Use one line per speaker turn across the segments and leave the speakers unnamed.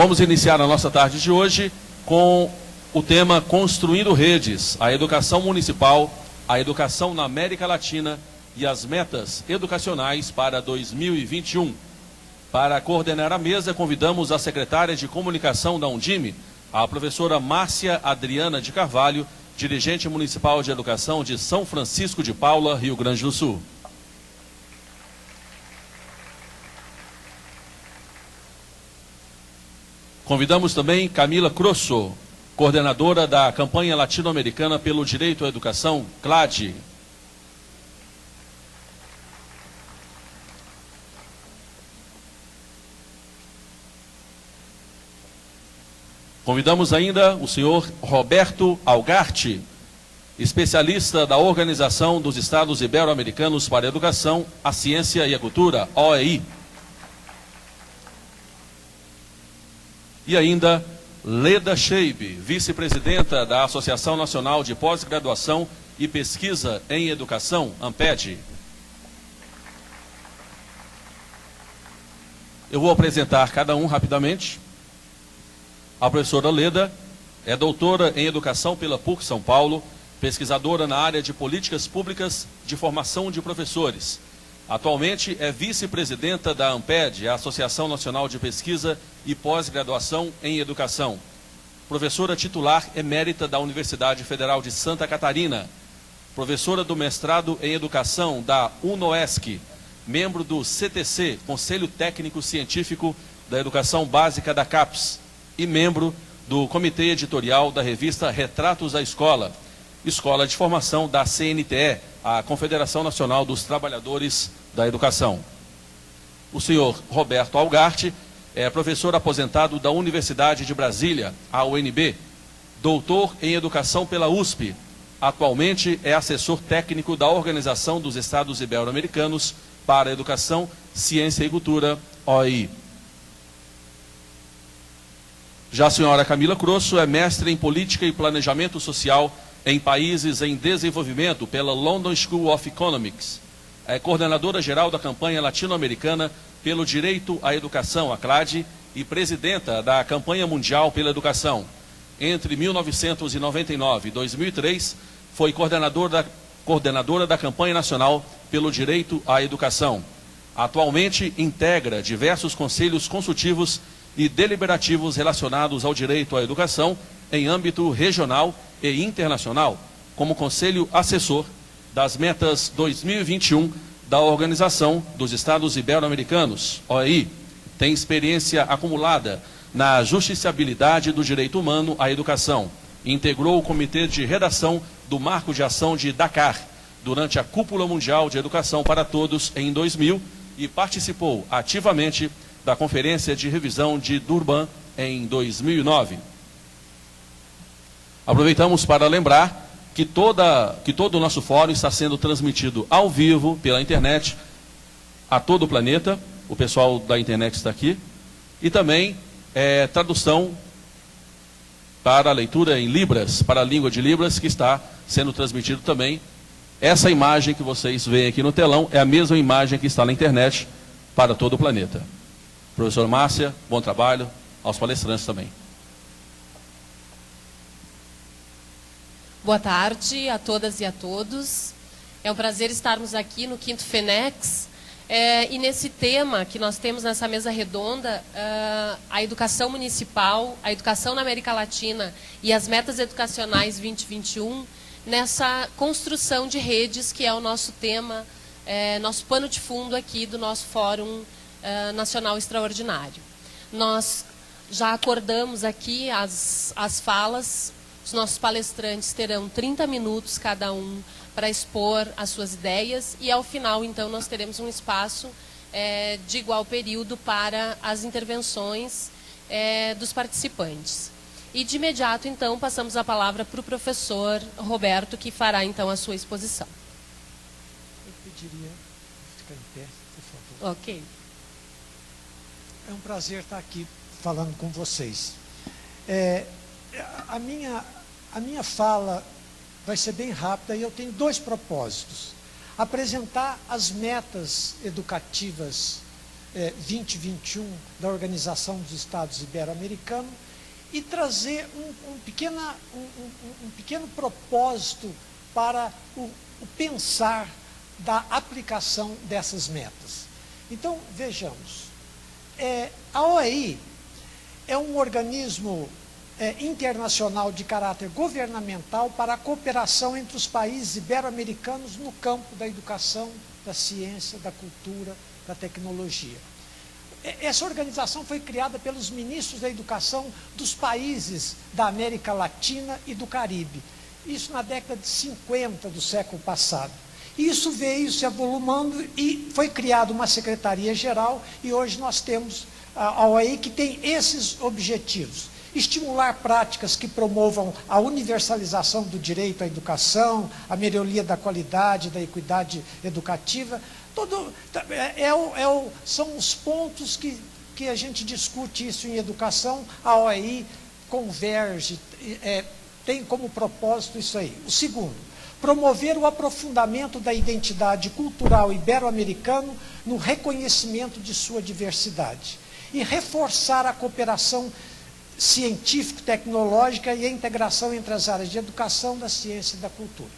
Vamos iniciar a nossa tarde de hoje com o tema Construindo Redes, a educação municipal, a educação na América Latina e as metas educacionais para 2021. Para coordenar a mesa, convidamos a secretária de Comunicação da Undime, a professora Márcia Adriana de Carvalho, dirigente municipal de educação de São Francisco de Paula, Rio Grande do Sul. Convidamos também Camila Crosso, coordenadora da campanha latino-americana pelo direito à educação, CLAD. Convidamos ainda o senhor Roberto Algarte, especialista da Organização dos Estados Ibero-Americanos para a Educação, a Ciência e a Cultura, OEI. E ainda Leda Scheibe, vice-presidenta da Associação Nacional de Pós-Graduação e Pesquisa em Educação, ANPED. Eu vou apresentar cada um rapidamente. A professora Leda é doutora em Educação pela PUC São Paulo, pesquisadora na área de Políticas Públicas de Formação de Professores. Atualmente é vice-presidenta da ANPED, a Associação Nacional de Pesquisa e Pós-Graduação em Educação. Professora titular emérita da Universidade Federal de Santa Catarina. Professora do mestrado em Educação da UNOESC. Membro do CTC, Conselho Técnico Científico da Educação Básica da CAPES. E membro do Comitê Editorial da revista Retratos da Escola. Escola de Formação da CNTE, a Confederação Nacional dos Trabalhadores da Educação. O senhor Roberto Algarte é professor aposentado da Universidade de Brasília, a UNB, doutor em Educação pela USP. Atualmente é assessor técnico da Organização dos Estados Ibero-Americanos para a Educação, Ciência e Cultura, OEI. Já a senhora Camila Crosso é mestre em Política e Planejamento Social em Países em Desenvolvimento pela London School of Economics. É coordenadora geral da campanha latino-americana pelo direito à educação, a CLAD, e presidenta da campanha mundial pela educação. Entre 1999 e 2003, foi coordenadora da campanha nacional pelo direito à educação. Atualmente integra diversos conselhos consultivos e deliberativos relacionados ao direito à educação em âmbito regional e internacional, como conselho assessor das metas 2021 da Organização dos Estados Ibero-Americanos, OEI. Tem experiência acumulada na justiciabilidade do direito humano à educação. Integrou o comitê de redação do Marco de Ação de Dakar durante a Cúpula Mundial de Educação para Todos em 2000 e participou ativamente da Conferência de Revisão de Durban em 2009. Aproveitamos para lembrar que todo o nosso fórum está sendo transmitido ao vivo pela internet a todo o planeta. O pessoal da internet está aqui. E também tradução para a leitura em Libras, para a língua de Libras, que está sendo transmitido também. Essa imagem que vocês veem aqui no telão é a mesma imagem que está na internet para todo o planeta. Professora Márcia, bom trabalho, aos palestrantes também.
Boa tarde a todas e a todos. É um prazer estarmos aqui no 5º FENEX. E nesse tema que nós temos nessa mesa redonda, a educação municipal, a educação na América Latina e as metas educacionais 2021, nessa construção de redes, que é o nosso tema, nosso pano de fundo aqui do nosso Fórum Nacional Extraordinário. Nós já acordamos aqui as falas. Os nossos palestrantes terão 30 minutos cada um para expor as suas ideias e, ao final, então, nós teremos um espaço de igual período para as intervenções dos participantes. E, de imediato, então, passamos a palavra para o professor Roberto, que fará, então, a sua exposição.
Eu pediria ficar em pé, por favor.
Ok.
É um prazer estar aqui falando com vocês. A minha fala vai ser bem rápida e eu tenho dois propósitos. Apresentar as metas educativas 2021 da Organização dos Estados Ibero-Americanos e trazer um pequeno propósito para o pensar da aplicação dessas metas. Então, vejamos, a OEI é um organismo internacional de caráter governamental para a cooperação entre os países ibero-americanos no campo da educação, da ciência, da cultura, da tecnologia. Essa organização foi criada pelos ministros da educação dos países da América Latina e do Caribe. Isso na década de 50 do século passado. Isso veio se avolumando e foi criada uma secretaria-geral e hoje nós temos a OEI que tem esses objetivos. Estimular práticas que promovam a universalização do direito à educação, a melhoria da qualidade, da equidade educativa. São os pontos que a gente discute isso em educação. A OEI converge, tem como propósito isso aí. O segundo, promover o aprofundamento da identidade cultural ibero-americana no reconhecimento de sua diversidade e reforçar a cooperação científico-tecnológica e a integração entre as áreas de educação, da ciência e da cultura.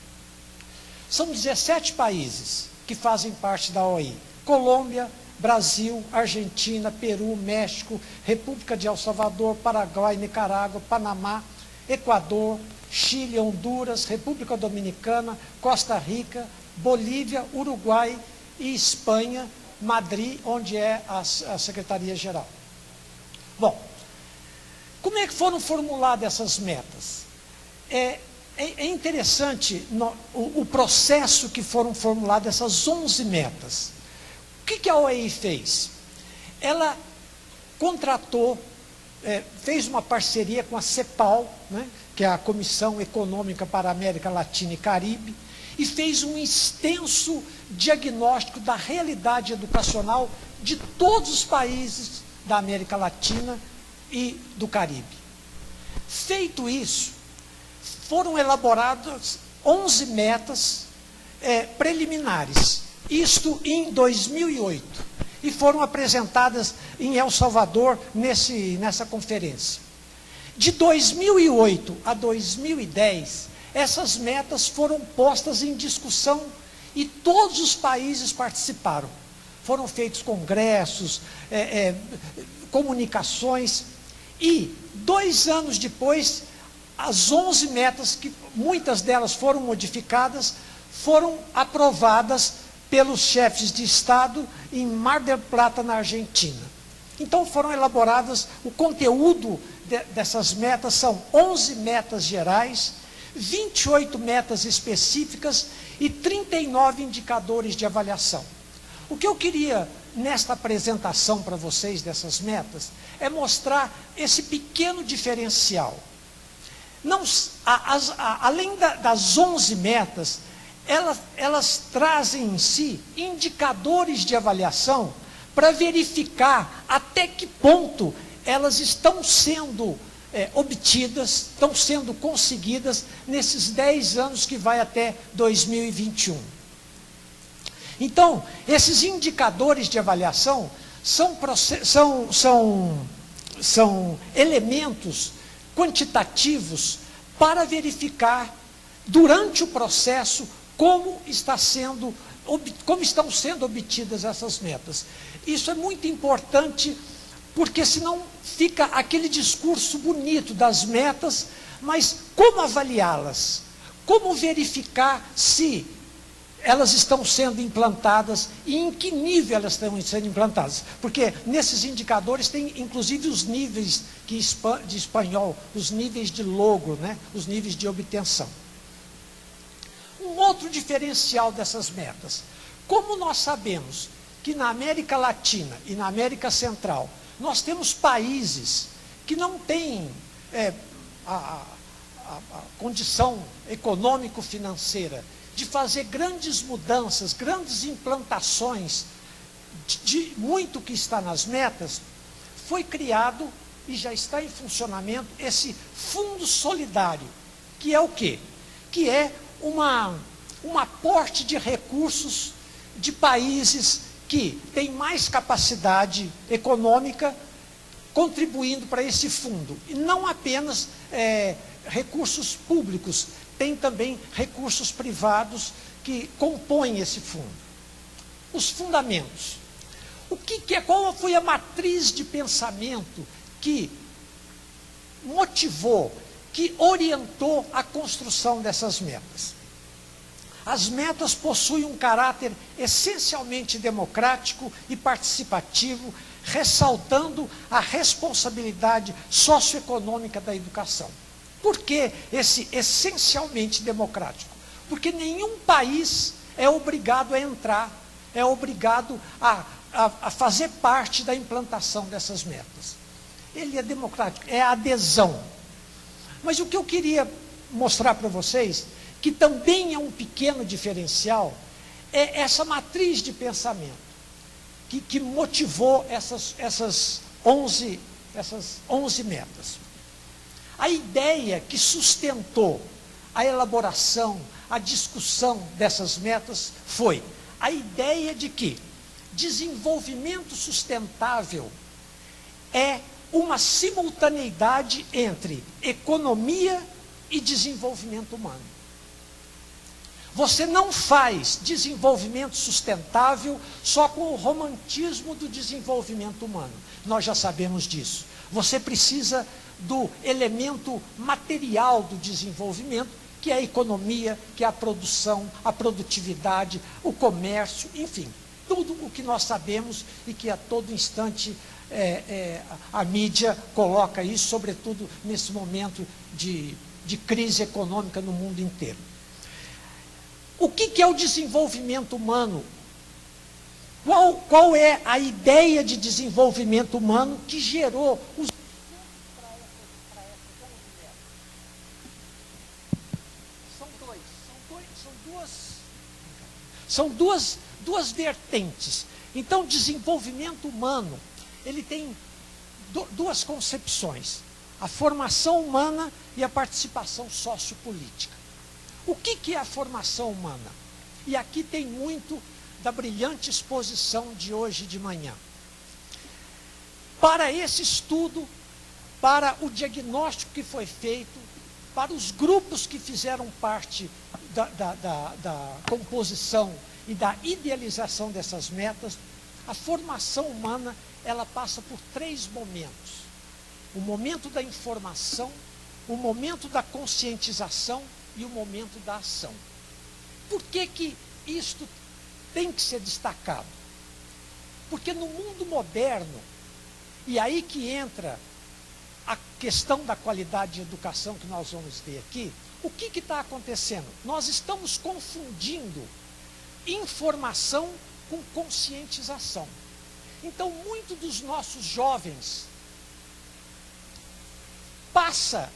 São 17 países que fazem parte da OEI: Colômbia, Brasil, Argentina, Peru, México, República de El Salvador, Paraguai, Nicarágua, Panamá, Equador, Chile, Honduras, República Dominicana, Costa Rica, Bolívia, Uruguai e Espanha, Madrid, onde é a Secretaria-Geral. Bom, como é que foram formuladas essas metas? É interessante o processo que foram formuladas essas 11 metas. O que a OEI fez? Ela contratou, fez uma parceria com a CEPAL, né, que é a Comissão Econômica para a América Latina e Caribe, e fez um extenso diagnóstico da realidade educacional de todos os países da América Latina e do Caribe. Feito isso, foram elaboradas 11 metas preliminares, isto em 2008, e foram apresentadas em El Salvador nessa conferência. De 2008 a 2010, essas metas foram postas em discussão e todos os países participaram. Foram feitos congressos, comunicações, e 2 anos depois, as 11 metas, que muitas delas foram modificadas, foram aprovadas pelos chefes de Estado em Mar del Plata, na Argentina. Então foram elaboradas, o conteúdo dessas metas são 11 metas gerais, 28 metas específicas e 39 indicadores de avaliação. O que eu queria nesta apresentação para vocês dessas metas é mostrar esse pequeno diferencial. Além das 11 metas, elas trazem em si indicadores de avaliação para verificar até que ponto elas estão sendo obtidas, estão sendo conseguidas nesses 10 anos que vai até 2021. Então, esses indicadores de avaliação são elementos quantitativos para verificar, durante o processo, como estão sendo obtidas essas metas. Isso é muito importante, porque senão fica aquele discurso bonito das metas, mas como avaliá-las? Como verificar se elas estão sendo implantadas e em que nível elas estão sendo implantadas? Porque nesses indicadores tem inclusive os níveis de espanhol, os níveis de logro, né? Os níveis de obtenção. Um outro diferencial dessas metas: como nós sabemos que na América Latina e na América Central nós temos países que não têm a condição econômico-financeira de fazer grandes mudanças, grandes implantações de muito que está nas metas, foi criado e já está em funcionamento esse Fundo Solidário, que é o quê? Que é um aporte de recursos de países que tem mais capacidade econômica contribuindo para esse fundo. E não apenas recursos públicos, tem também recursos privados que compõem esse fundo. Os fundamentos. Qual foi a matriz de pensamento que motivou, que orientou a construção dessas metas? As metas possuem um caráter essencialmente democrático e participativo, ressaltando a responsabilidade socioeconômica da educação. Por que esse essencialmente democrático? Porque nenhum país é obrigado a entrar, é obrigado a fazer parte da implantação dessas metas. Ele é democrático, é a adesão. Mas o que eu queria mostrar para vocês, que também é um pequeno diferencial, é essa matriz de pensamento que motivou essas 11 metas. A ideia que sustentou a elaboração, a discussão dessas metas foi a ideia de que desenvolvimento sustentável é uma simultaneidade entre economia e desenvolvimento humano. Você não faz desenvolvimento sustentável só com o romantismo do desenvolvimento humano. Nós já sabemos disso. Você precisa do elemento material do desenvolvimento, que é a economia, que é a produção, a produtividade, o comércio, enfim, tudo o que nós sabemos e que a todo instante a mídia coloca isso, sobretudo nesse momento de crise econômica no mundo inteiro. O que é o desenvolvimento humano? Qual é a ideia de desenvolvimento humano que gerou os... São duas vertentes. Então, desenvolvimento humano, ele tem duas concepções: a formação humana e a participação sociopolítica. O que é a formação humana? E aqui tem muito da brilhante exposição de hoje de manhã. Para esse estudo, para o diagnóstico que foi feito, para os grupos que fizeram parte da composição e da idealização dessas metas, a formação humana, ela passa por 3 momentos. O momento da informação, o momento da conscientização e o momento da ação. Por que isto tem que ser destacado? Porque no mundo moderno, e aí que entra a questão da qualidade de educação que nós vamos ver aqui, o que está acontecendo? Nós estamos confundindo informação com conscientização. Então, muito dos nossos jovens passa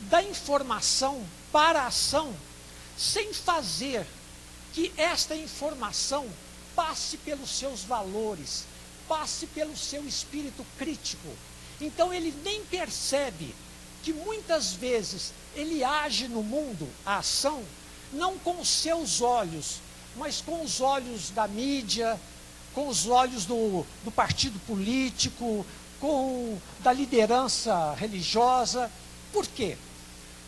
da informação para a ação sem fazer que esta informação passe pelos seus valores, passe pelo seu espírito crítico. Então ele nem percebe que muitas vezes ele age no mundo, a ação, não com os seus olhos, mas com os olhos da mídia, com os olhos do partido político, da liderança religiosa. Por quê?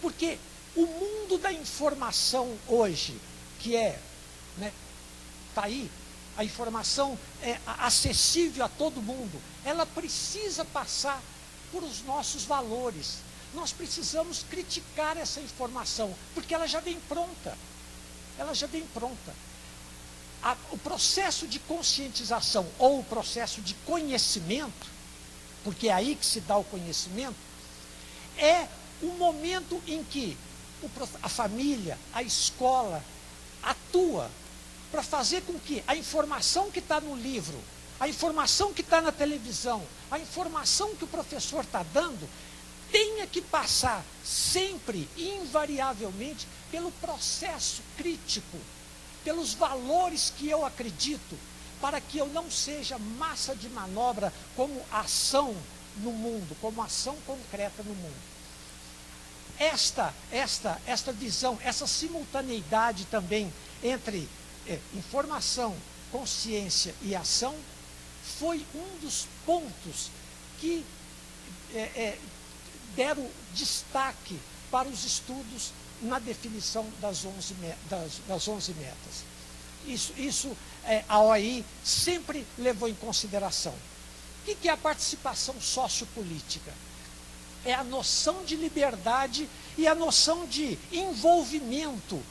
Porque o mundo da informação hoje, que está aí, a informação é acessível a todo mundo, ela precisa passar por os nossos valores. Nós precisamos criticar essa informação, porque ela já vem pronta. Ela já vem pronta. O processo de conscientização ou o processo de conhecimento, porque é aí que se dá o conhecimento, é o momento em que a família, a escola, atua para fazer com que a informação que está no livro, a informação que está na televisão, a informação que o professor está dando, tenha que passar sempre, invariavelmente, pelo processo crítico, pelos valores que eu acredito, para que eu não seja massa de manobra como ação no mundo, como ação concreta no mundo. Esta visão, essa simultaneidade também entre informação consciência e ação foi um dos pontos que deram destaque para os estudos na definição das 11 metas. Isso a OAI sempre levou em consideração. O que é a participação sociopolítica? É a noção de liberdade e a noção de envolvimento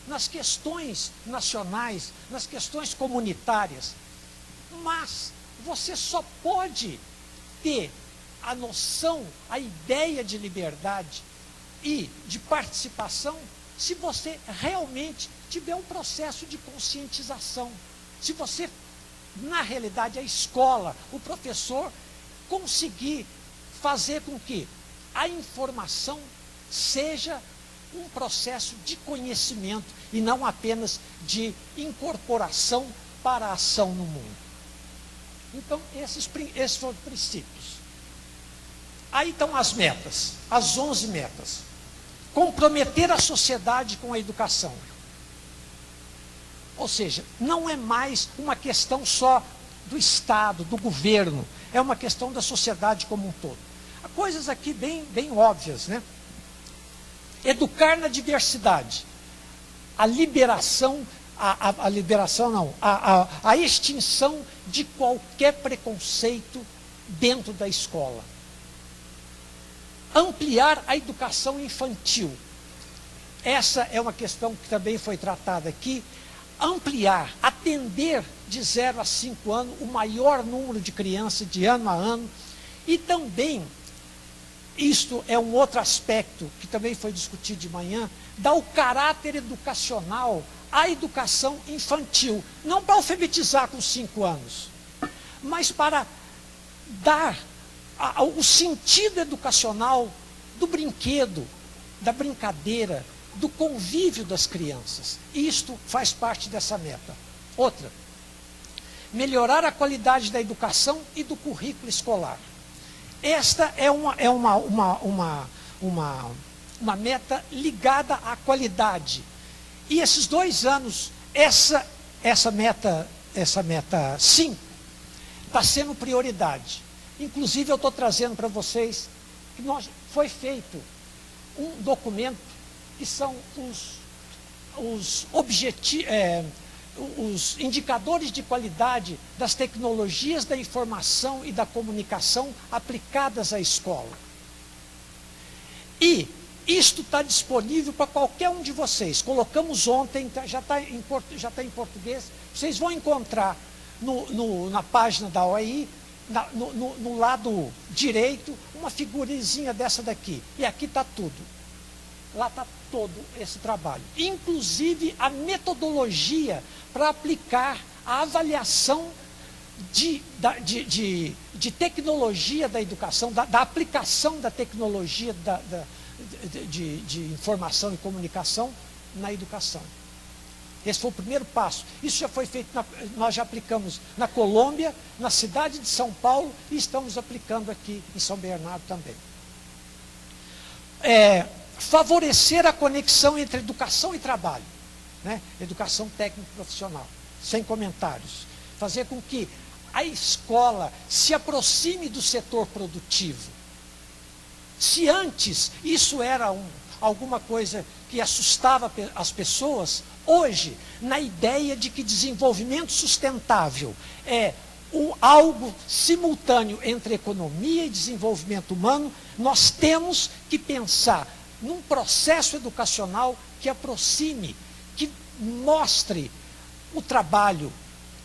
nas questões nacionais, nas questões comunitárias. Mas você só pode ter a noção, a ideia de liberdade e de participação se você realmente tiver um processo de conscientização. Se você, na realidade, a escola, o professor, conseguir fazer com que a informação seja um processo de conhecimento e não apenas de incorporação para a ação no mundo. Então, esses foram os princípios. Aí estão as metas, as 11 metas. Comprometer a sociedade com a educação. Ou seja, não é mais uma questão só do Estado, do governo, é uma questão da sociedade como um todo. Há coisas aqui bem óbvias, né? Educar na diversidade. A liberação, a extinção de qualquer preconceito dentro da escola. Ampliar a educação infantil. Essa é uma questão que também foi tratada aqui. Ampliar, atender de 0 a 5 anos o maior número de crianças de ano a ano. E também, isto é um outro aspecto que também foi discutido de manhã, dar o caráter educacional à educação infantil. Não para alfabetizar com 5 anos, mas para dar o sentido educacional do brinquedo, da brincadeira, do convívio das crianças. Isto faz parte dessa meta. Outra, melhorar a qualidade da educação e do currículo escolar. Esta é uma meta ligada à qualidade. E esses 2 anos, essa meta 5, está sendo prioridade. Inclusive, eu estou trazendo para vocês que foi feito um documento que são os indicadores de qualidade das tecnologias da informação e da comunicação aplicadas à escola. E isto está disponível para qualquer um de vocês. Colocamos ontem, já está em português. Vocês vão encontrar na página da OAI, no lado direito, uma figurinha dessa daqui. E aqui está tudo. Lá está todo esse trabalho. Inclusive a metodologia para aplicar a avaliação de tecnologia da educação, da aplicação da tecnologia de informação e comunicação na educação. Esse foi o primeiro passo. Isso já foi feito, nós já aplicamos na Colômbia, na cidade de São Paulo, e estamos aplicando aqui em São Bernardo também. Favorecer a conexão entre educação e trabalho, né? Educação técnico-profissional, sem comentários. Fazer com que a escola se aproxime do setor produtivo. Se antes isso era alguma coisa que assustava as pessoas, hoje, na ideia de que desenvolvimento sustentável é algo simultâneo entre economia e desenvolvimento humano, nós temos que pensar num processo educacional que aproxime, que mostre o trabalho,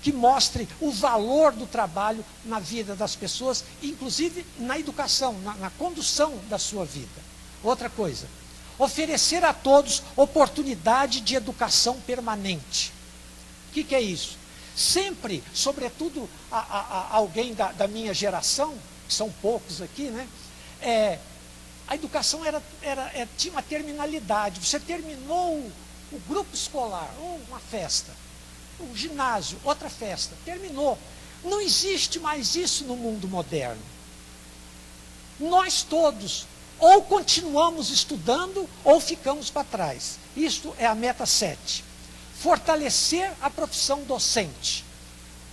que mostre o valor do trabalho na vida das pessoas, inclusive na educação, na condução da sua vida. Outra coisa, oferecer a todos oportunidade de educação permanente. O que é isso? Sempre, sobretudo alguém da minha geração, que são poucos aqui, né? A educação tinha uma terminalidade. Você terminou o grupo escolar, uma festa, o ginásio, outra festa, terminou. Não existe mais isso no mundo moderno. Nós todos ou continuamos estudando ou ficamos para trás. Isto é a meta 7. Fortalecer a profissão docente.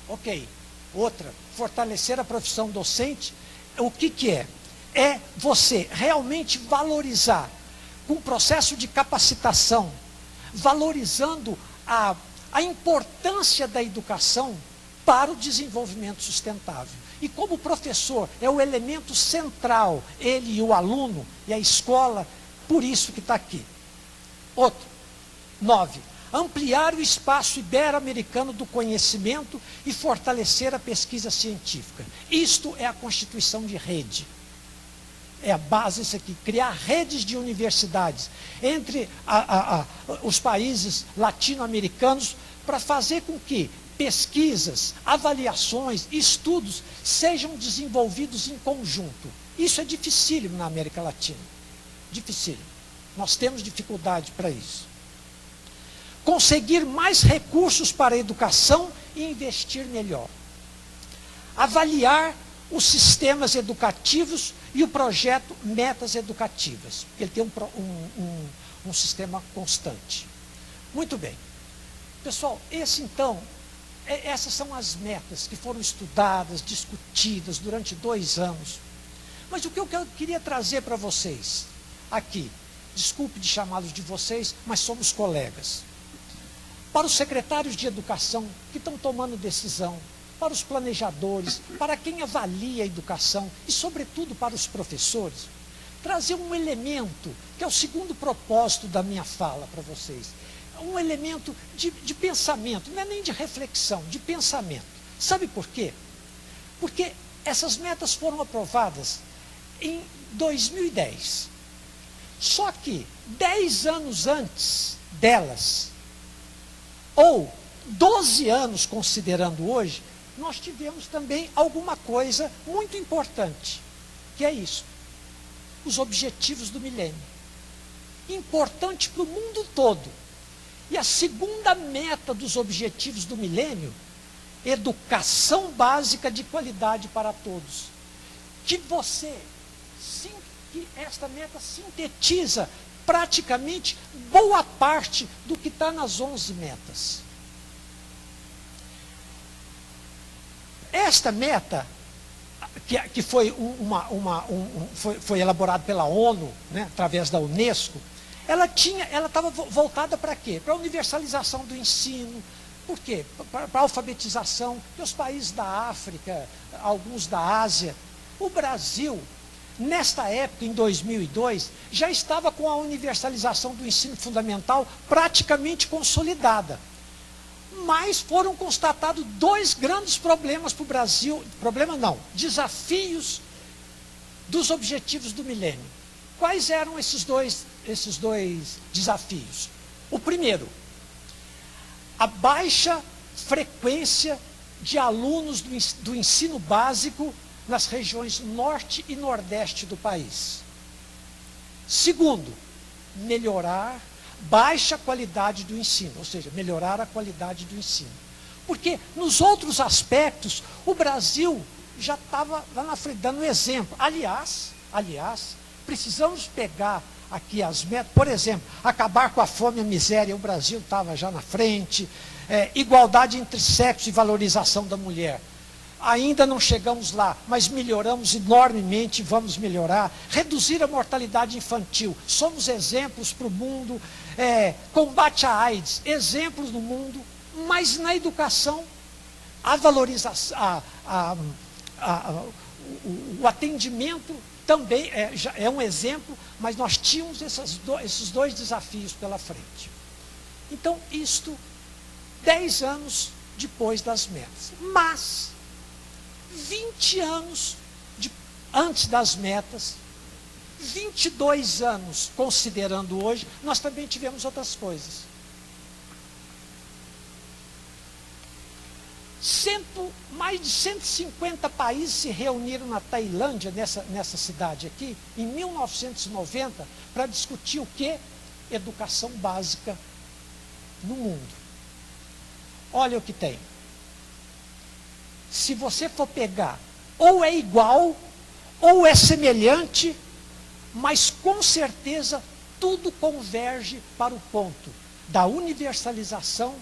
Ok. Outra, fortalecer a profissão docente. O que é? É você realmente valorizar, com o processo de capacitação, valorizando a importância da educação para o desenvolvimento sustentável. E como o professor é o elemento central, ele e o aluno e a escola, por isso que está aqui. Outro, 9. Ampliar o espaço ibero-americano do conhecimento e fortalecer a pesquisa científica. Isto é a constituição de rede. É a base isso aqui, criar redes de universidades entre os países latino-americanos para fazer com que pesquisas, avaliações, estudos sejam desenvolvidos em conjunto. Isso é dificílimo na América Latina. Dificílimo. Nós temos dificuldade para isso. Conseguir mais recursos para a educação e investir melhor. Avaliar os sistemas educativos e o projeto Metas Educativas. Ele tem um sistema constante. Muito bem. Pessoal, essas são as metas que foram estudadas, discutidas durante 2 anos. Mas o que eu queria trazer para vocês aqui, desculpe de chamá-los de vocês, mas somos colegas. Para os secretários de educação que estão tomando decisão, para os planejadores, para quem avalia a educação e, sobretudo, para os professores, trazer um elemento, que é o segundo propósito da minha fala para vocês, um elemento de pensamento, não é nem de reflexão, de pensamento. Sabe por quê? Porque essas metas foram aprovadas em 2010. Só que 10 anos antes delas, ou 12 anos considerando hoje, nós tivemos também alguma coisa muito importante, que é isso, os objetivos do milênio. Importante para o mundo todo. E a segunda meta dos objetivos do milênio, educação básica de qualidade para todos. Que esta meta sintetiza praticamente boa parte do que está nas 11 metas. Esta meta, que foi, foi elaborada pela ONU, né, através da Unesco, ela estava voltada para quê? Para a universalização do ensino. Por quê? Para a alfabetização dos países da África, alguns da Ásia. O Brasil, nesta época, em 2002, já estava com a universalização do ensino fundamental praticamente consolidada. Mas foram constatados 2 grandes problemas para o Brasil, desafios dos objetivos do milênio. Quais eram esses dois desafios? O primeiro, a baixa frequência de alunos do ensino básico nas regiões norte e nordeste do país. Segundo, baixa qualidade do ensino, ou seja, melhorar a qualidade do ensino. Porque nos outros aspectos, o Brasil já estava lá na frente, dando exemplo. Aliás, precisamos pegar aqui as metas, por exemplo, acabar com a fome e a miséria, o Brasil estava já na frente, igualdade entre sexo e valorização da mulher. Ainda não chegamos lá, mas melhoramos enormemente, vamos melhorar. Reduzir a mortalidade infantil, somos exemplos para o mundo. Combate à AIDS, exemplos no mundo, mas na educação, a valorização, o atendimento também é um exemplo, mas nós tínhamos esses 2 desafios pela frente. Então, isto 10 anos depois das metas. Mas 20 anos antes das metas, 22 anos considerando hoje, nós também tivemos outras coisas. Mais de 150 países se reuniram na Tailândia, nessa cidade aqui, em 1990, para discutir o quê? Educação básica no mundo. Olha o que tem. Se você for pegar, ou é igual, ou é semelhante, mas com certeza tudo converge para o ponto da universalização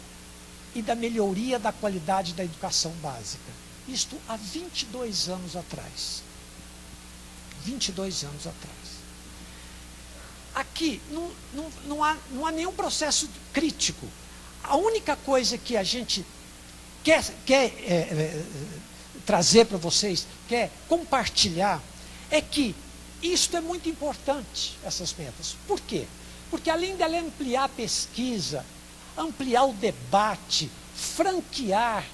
e da melhoria da qualidade da educação básica. Isto há 22 anos atrás. 22 anos atrás. Aqui não há nenhum processo crítico. A única coisa que a gente quer trazer para vocês, quer compartilhar, é que isto é muito importante, essas metas. Por quê? Porque além dela ampliar a pesquisa, ampliar o debate, franquear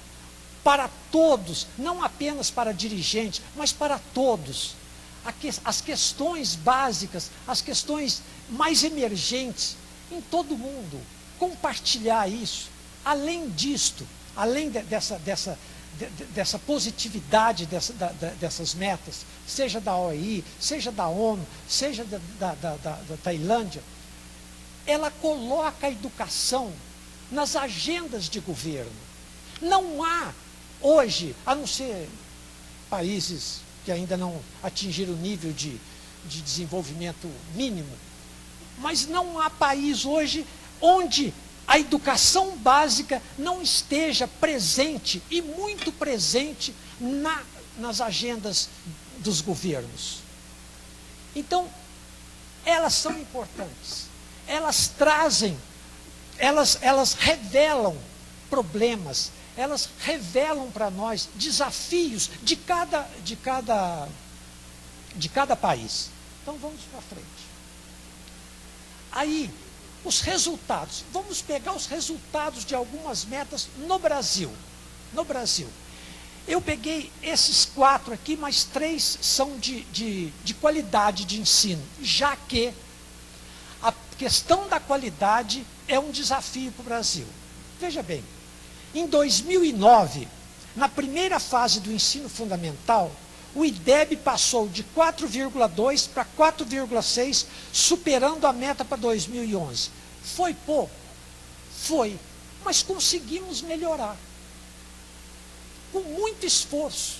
para todos, não apenas para dirigentes, mas para todos, as questões básicas, as questões mais emergentes em todo mundo, compartilhar isso. Além disto, além dessa positividade dessas metas, seja da OEI, seja da ONU, seja da Tailândia, ela coloca a educação nas agendas de governo. Não há hoje, a não ser países que ainda não atingiram o nível de desenvolvimento mínimo, mas não há país hoje onde a educação básica não esteja presente, e muito presente, nas agendas dos governos. Então, elas são importantes. Elas trazem, elas revelam problemas, elas revelam para nós desafios de cada país. Então, vamos para frente. Aí, os resultados. Vamos pegar os resultados de algumas metas no Brasil. No Brasil. Eu peguei esses 4 aqui, mas 3 são de qualidade de ensino, já que a questão da qualidade é um desafio para o Brasil. Veja bem, em 2009, na primeira fase do ensino fundamental, o IDEB passou de 4,2 para 4,6, superando a meta para 2011. Foi pouco? Foi, mas conseguimos melhorar. Com muito esforço.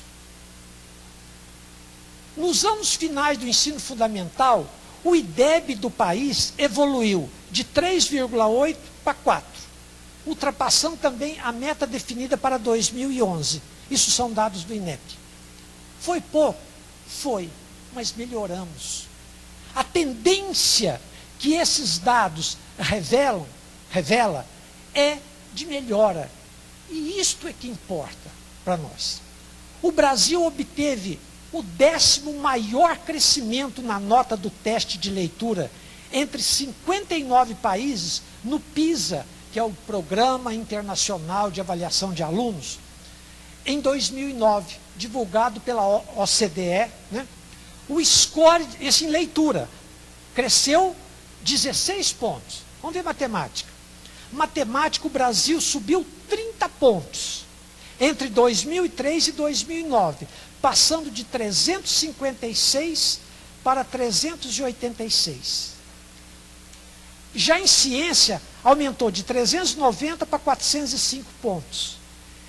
Nos anos finais do ensino fundamental, o IDEB do país evoluiu de 3,8 para 4, ultrapassando também a meta definida para 2011. Isso são dados do INEP. Foi pouco? Foi, mas melhoramos. A tendência que esses dados revela é de melhora. E isto é que importa para nós. O Brasil obteve o 10º maior crescimento na nota do teste de leitura entre 59 países no PISA, que é o Programa Internacional de Avaliação de Alunos, em 2009, divulgado pela OCDE, né? O score, esse em leitura, cresceu 16 pontos. Vamos ver matemática. Matemática, o Brasil subiu 30 pontos entre 2003 e 2009, passando de 356 para 386. Já em ciência, aumentou de 390 para 405 pontos,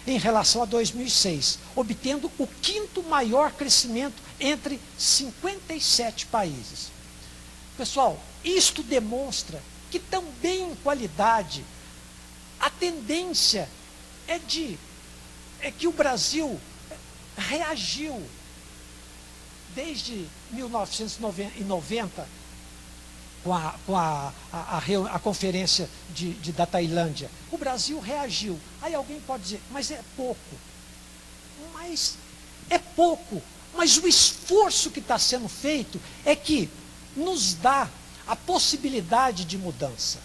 em relação a 2006, obtendo o 5º maior crescimento entre 57 países. Pessoal, isto demonstra que também em qualidade, a tendência é que o Brasil reagiu desde 1990, com a conferência da Tailândia. O Brasil reagiu. Aí alguém pode dizer, mas é pouco. Mas é pouco. Mas o esforço que está sendo feito é que nos dá a possibilidade de mudança.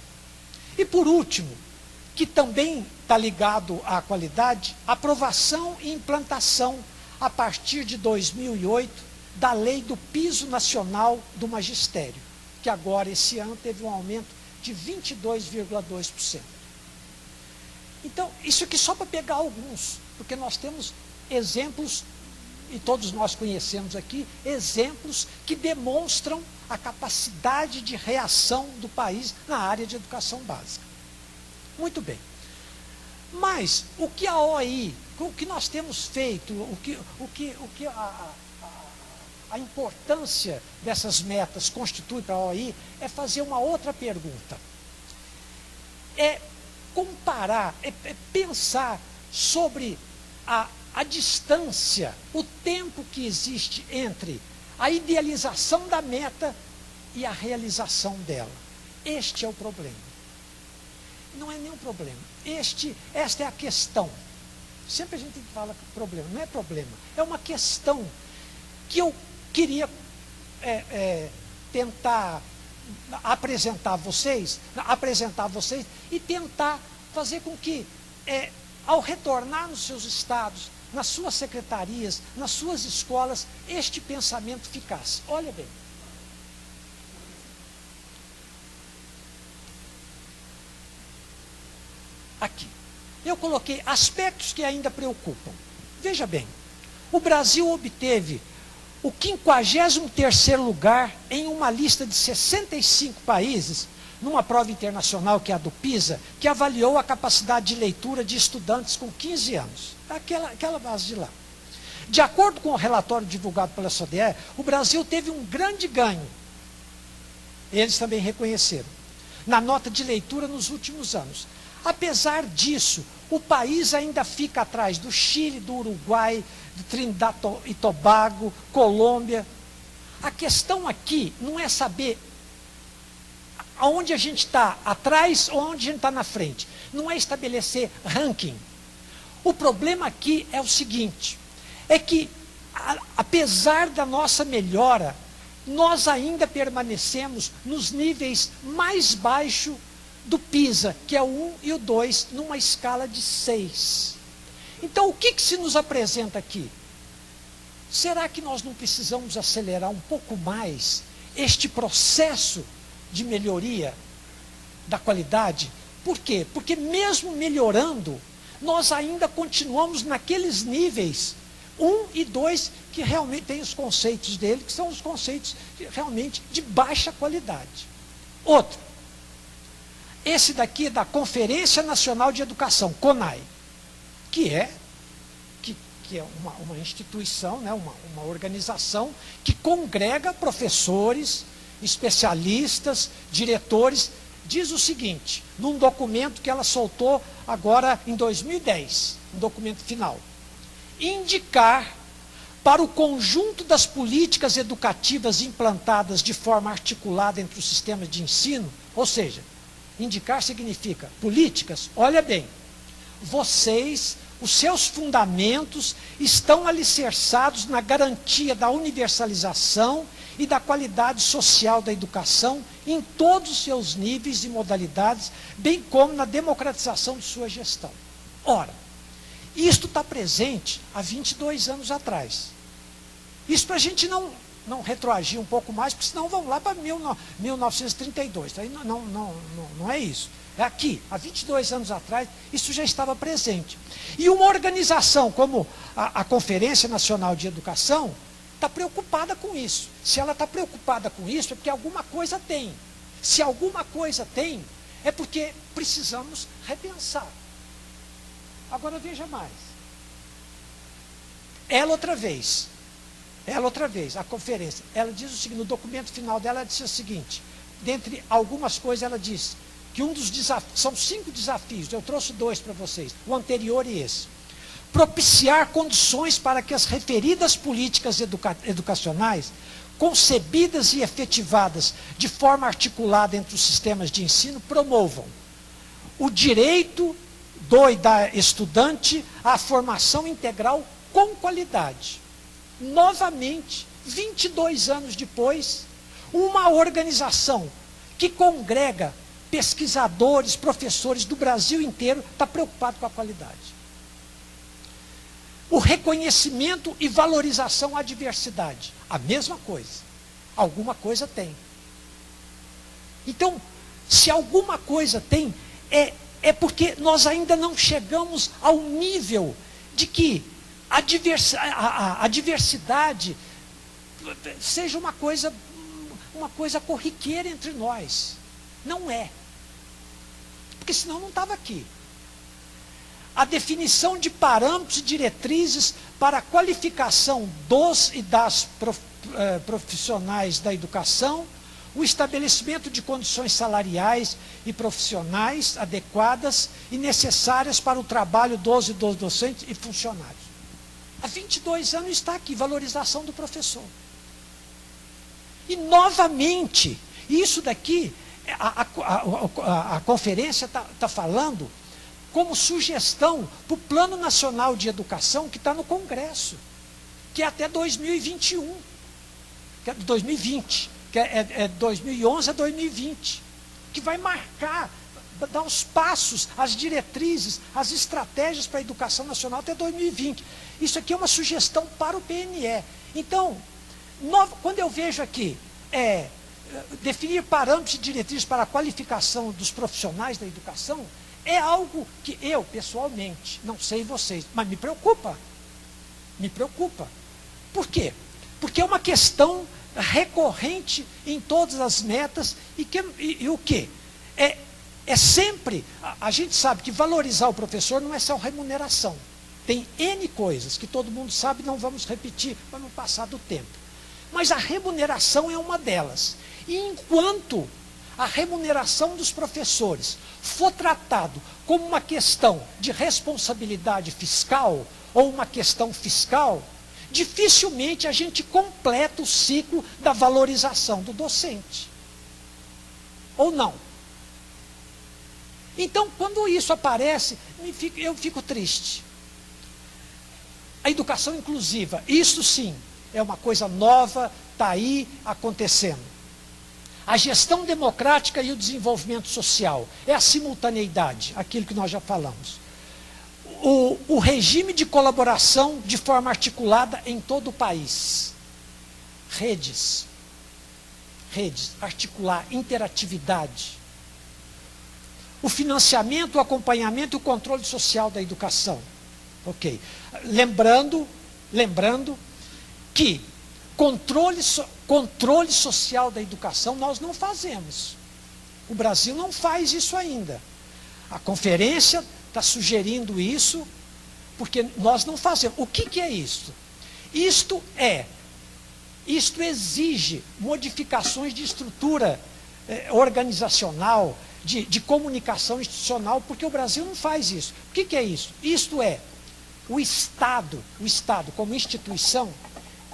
E por último, que também está ligado à qualidade, aprovação e implantação, a partir de 2008, da lei do piso nacional do magistério, que agora, esse ano, teve um aumento de 22,2%. Então, isso aqui só para pegar alguns, porque nós temos exemplos, e todos nós conhecemos aqui, exemplos que demonstram a capacidade de reação do país na área de educação básica. Muito bem. Mas, o que a OEI, o que nós temos feito, a importância dessas metas constitui para a OEI é fazer uma outra pergunta. comparar, é pensar sobre a distância, o tempo que existe entre a idealização da meta e a realização dela. Este é o problema. Não é nem um problema. Esta é a questão. Sempre a gente fala problema, não é problema. É uma questão que eu queria tentar apresentar a vocês e tentar fazer com que, ao retornar nos seus estados, nas suas secretarias, nas suas escolas, este pensamento ficasse. Olha bem. Aqui. Eu coloquei aspectos que ainda preocupam. Veja bem, o Brasil obteve o 53º lugar em uma lista de 65 países, numa prova internacional que é a do PISA, que avaliou a capacidade de leitura de estudantes com 15 anos. Aquela base de lá. De acordo com o relatório divulgado pela OCDE, o Brasil teve um grande ganho, eles também reconheceram, na nota de leitura nos últimos anos. Apesar disso, o país ainda fica atrás do Chile, do Uruguai, do Trinidad e Tobago, Colômbia. A questão aqui não é saber aonde a gente está atrás ou onde a gente está na frente. Não é estabelecer ranking. O problema aqui é o seguinte, é que apesar da nossa melhora, nós ainda permanecemos nos níveis mais baixos do PISA, que é o 1 e o 2, numa escala de 6. Então, o que se nos apresenta aqui? Será que nós não precisamos acelerar um pouco mais este processo de melhoria da qualidade? Por quê? Porque mesmo melhorando, nós ainda continuamos naqueles níveis 1 e 2, que realmente tem os conceitos dele, que são os conceitos realmente de baixa qualidade. Outro. Esse daqui é da Conferência Nacional de Educação, CONAE, que é uma instituição, né, uma organização que congrega professores, especialistas, diretores. Diz o seguinte, num documento que ela soltou agora em 2010, um documento final: indicar para o conjunto das políticas educativas implantadas de forma articulada entre os sistemas de ensino, ou seja, indicar significa políticas, olha bem, vocês, os seus fundamentos estão alicerçados na garantia da universalização e da qualidade social da educação em todos os seus níveis e modalidades, bem como na democratização de sua gestão. Ora, isto está presente há 22 anos atrás. Isso para a gente não retroagir um pouco mais, porque senão vamos lá para 1932. Aí não é isso. É aqui, há 22 anos atrás, isso já estava presente. E uma organização como a Conferência Nacional de Educação está preocupada com isso. Se ela está preocupada com isso, é porque alguma coisa tem. Se alguma coisa tem, é porque precisamos repensar. Agora veja mais. Ela outra vez, a conferência, ela diz o seguinte, no documento final dela, ela disse o seguinte, dentre algumas coisas ela diz que um dos desafios, são 5 desafios, eu trouxe 2 para vocês, o anterior e esse. Propiciar condições para que as referidas políticas educacionais, concebidas e efetivadas de forma articulada entre os sistemas de ensino, promovam o direito do e da estudante à formação integral com qualidade. Novamente, 22 anos depois, uma organização que congrega pesquisadores, professores do Brasil inteiro, está preocupado com a qualidade. O reconhecimento e valorização à diversidade, a mesma coisa. Alguma coisa tem. Então, se alguma coisa tem, é porque nós ainda não chegamos ao nível de que a diversidade seja uma coisa corriqueira entre nós. Não é. Porque senão não estava aqui. A definição de parâmetros e diretrizes para a qualificação dos e das profissionais da educação, o estabelecimento de condições salariais e profissionais adequadas e necessárias para o trabalho dos docentes e funcionários. Há 22 anos está aqui, valorização do professor. E novamente, isso daqui, a conferência está falando como sugestão para o Plano Nacional de Educação que está no Congresso, que é até 2021, que é 2020, que é 2011 a 2020, que vai marcar, dar os passos, as diretrizes, as estratégias para a educação nacional até 2020. Isso aqui é uma sugestão para o PNE. Então, quando eu vejo aqui, definir parâmetros e diretrizes para a qualificação dos profissionais da educação, é algo que eu, pessoalmente, não sei vocês, mas me preocupa. Me preocupa. Por quê? Porque é uma questão recorrente em todas as metas e o quê? É sempre, a gente sabe que valorizar o professor não é só remuneração. Tem N coisas que todo mundo sabe, não vamos repetir para não passar do tempo. Mas a remuneração é uma delas. E enquanto a remuneração dos professores for tratado como uma questão de responsabilidade fiscal ou uma questão fiscal, dificilmente a gente completa o ciclo da valorização do docente. Ou não? Então, quando isso aparece, eu fico triste. A educação inclusiva, isso sim, é uma coisa nova, está aí acontecendo. A gestão democrática e o desenvolvimento social, é a simultaneidade, aquilo que nós já falamos. O regime de colaboração de forma articulada em todo o país. Redes, articular, interatividade. O financiamento, o acompanhamento e o controle social da educação. Ok. Lembrando que controle social da educação nós não fazemos. O Brasil não faz isso ainda. A conferência está sugerindo isso, porque nós não fazemos. O que é isso? Isto exige modificações de estrutura organizacional, de comunicação institucional, porque o Brasil não faz isso. O que é isso? Isto é, o Estado como instituição,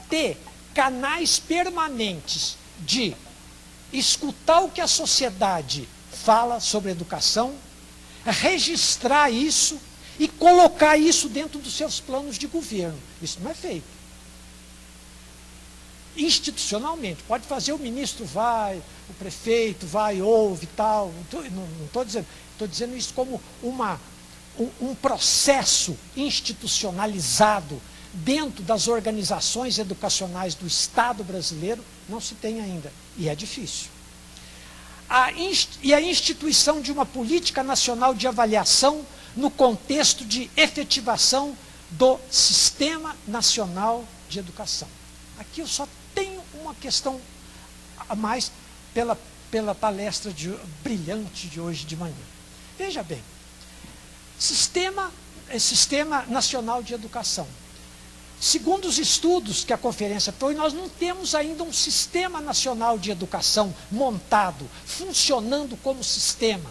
ter canais permanentes de escutar o que a sociedade fala sobre educação, registrar isso e colocar isso dentro dos seus planos de governo. Isso não é feito. Institucionalmente, pode fazer, o ministro vai, o prefeito vai, ouve e tal. Não estou dizendo, estou dizendo isso como um processo institucionalizado dentro das organizações educacionais do Estado brasileiro, não se tem ainda, e é difícil. E a instituição de uma política nacional de avaliação no contexto de efetivação do Sistema Nacional de Educação. Aqui eu só tenho uma questão a mais pela palestra brilhante de hoje de manhã. Veja bem, Sistema Nacional de Educação. Segundo os estudos que a conferência foi, nós não temos ainda um Sistema Nacional de Educação montado, funcionando como sistema,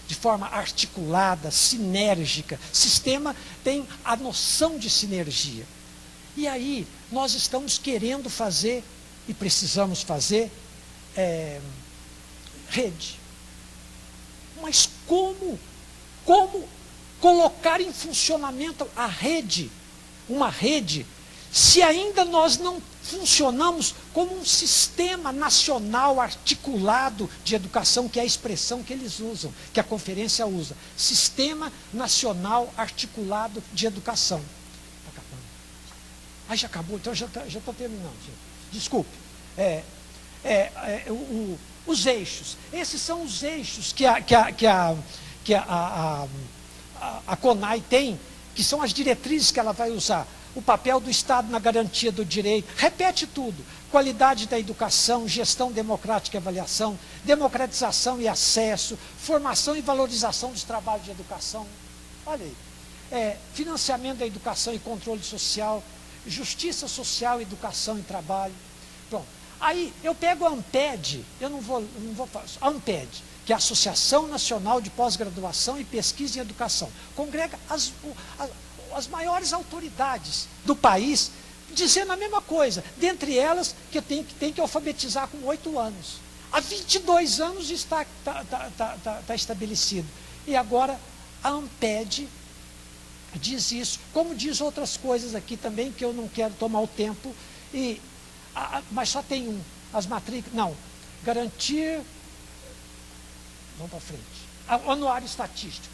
de forma articulada, sinérgica. Sistema tem a noção de sinergia. E aí, nós estamos querendo fazer, e precisamos fazer, rede. Mas como colocar em funcionamento a rede, uma rede, se ainda nós não funcionamos como um sistema nacional articulado de educação, que é a expressão que eles usam, que a conferência usa. Sistema Nacional Articulado de Educação. Está acabando. Ah, já acabou, então já estou terminando, gente. Desculpe. Os eixos. Esses são os eixos que a CONAI tem, que são as diretrizes que ela vai usar. O papel do Estado na garantia do direito. Repete tudo. Qualidade da educação, gestão democrática e avaliação, democratização e acesso, formação e valorização dos trabalhos de educação. Olha aí. Financiamento da educação e controle social, justiça social, educação e trabalho. Pronto. Aí eu pego a ANPED, eu não vou falar, a ANPED, que é a Associação Nacional de Pós-Graduação e Pesquisa em Educação, congrega as maiores autoridades do país, dizendo a mesma coisa, dentre elas que tem que alfabetizar com 8 anos. Há 22 anos está estabelecido. E agora a ANPED diz isso, como diz outras coisas aqui também, que eu não quero tomar o tempo, mas só tem um, as matrículas, não, garantir, vamos para frente, o anuário estatístico.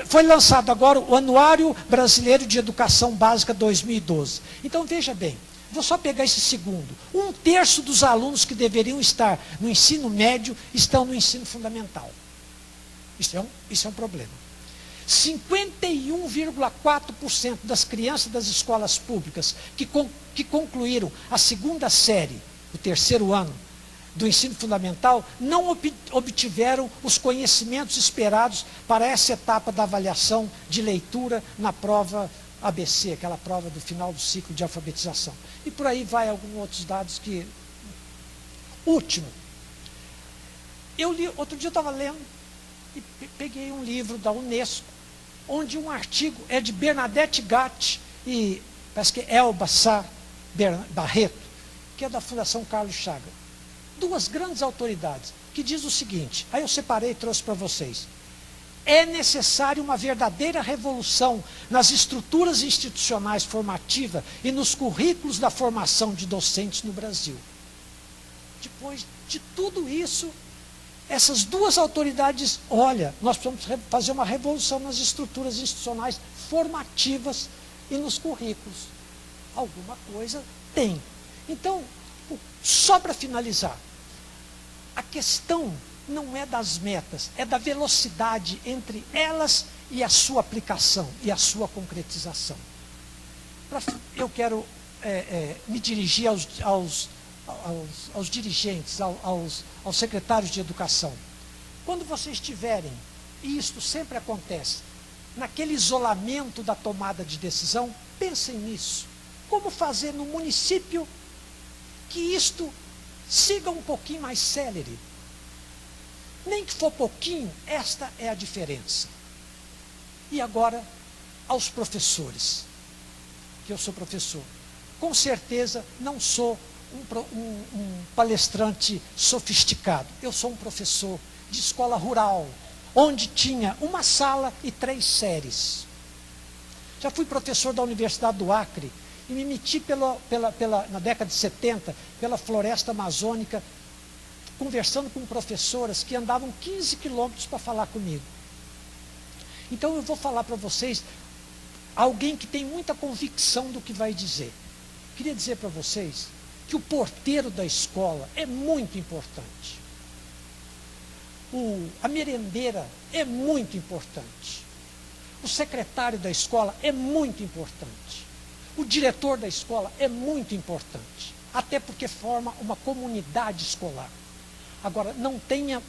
Foi lançado agora o Anuário Brasileiro de Educação Básica 2012. Então, veja bem, vou só pegar esse segundo. 1/3 dos alunos que deveriam estar no ensino médio estão no ensino fundamental. Isso é um problema. 51,4% das crianças das escolas públicas que concluíram a 2ª série, o 3º ano do ensino fundamental, não obtiveram os conhecimentos esperados para essa etapa da avaliação de leitura na prova ABC, aquela prova do final do ciclo de alfabetização. E por aí vai alguns outros dados que... Último. Eu li, outro dia eu estava lendo e peguei um livro da Unesco, onde um artigo é de Bernadette Gatti e parece que Elba Sá Barreto, que é da Fundação Carlos Chagas. 2 grandes autoridades, que diz o seguinte, aí eu separei e trouxe para vocês. É necessário uma verdadeira revolução nas estruturas institucionais formativas e nos currículos da formação de docentes no Brasil. Depois de tudo isso, essas 2 autoridades, olha, nós precisamos fazer uma revolução nas estruturas institucionais formativas e nos currículos. Alguma coisa tem. Então, só para finalizar, a questão não é das metas, é da velocidade entre elas e a sua aplicação e a sua concretização. Eu quero me dirigir aos dirigentes, aos secretários de educação. Quando vocês estiverem, e isto sempre acontece, naquele isolamento da tomada de decisão, pensem nisso. Como fazer no município que isto siga um pouquinho mais célere. Nem que for pouquinho, esta é a diferença. E agora, aos professores, que eu sou professor. Com certeza, não sou um palestrante sofisticado. Eu sou um professor de escola rural, onde tinha uma sala e 3 séries. Já fui professor da Universidade do Acre, e me meti na década de 70, pela floresta amazônica, conversando com professoras que andavam 15 quilômetros para falar comigo. Então eu vou falar para vocês, alguém que tem muita convicção do que vai dizer. Queria dizer para vocês que o porteiro da escola é muito importante. A merendeira é muito importante. O secretário da escola é muito importante. O diretor da escola é muito importante, até porque forma uma comunidade escolar. Agora, não tenham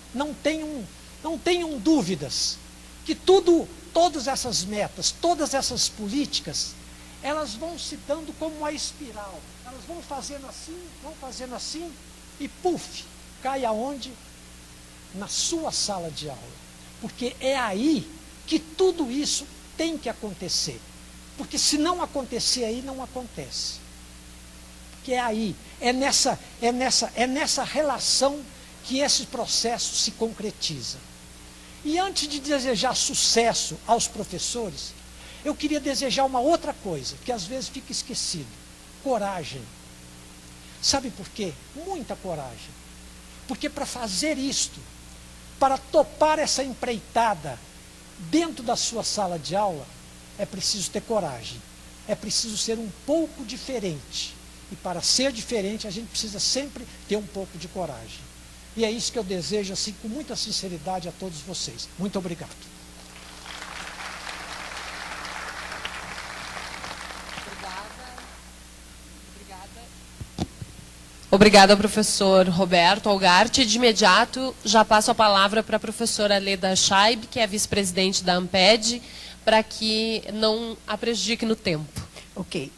dúvidas que todas essas metas, todas essas políticas, elas vão se dando como uma espiral. Elas vão fazendo assim, e puf, cai aonde? Na sua sala de aula. Porque é aí que tudo isso tem que acontecer. Porque se não acontecer aí, não acontece. Porque é aí, é nessa relação que esse processo se concretiza. E antes de desejar sucesso aos professores, eu queria desejar uma outra coisa, que às vezes fica esquecido. Coragem. Sabe por quê? Muita coragem. Porque para fazer isto, para topar essa empreitada dentro da sua sala de aula, é preciso ter coragem, é preciso ser um pouco diferente. E para ser diferente, a gente precisa sempre ter um pouco de coragem. E é isso que eu desejo, assim, com muita sinceridade a todos vocês. Muito obrigado.
Obrigada, professor Roberto Algarte. De imediato, já passo a palavra para a professora Leda Scheib, que é vice-presidente da ANPED, para que não a prejudique no tempo.
Ok.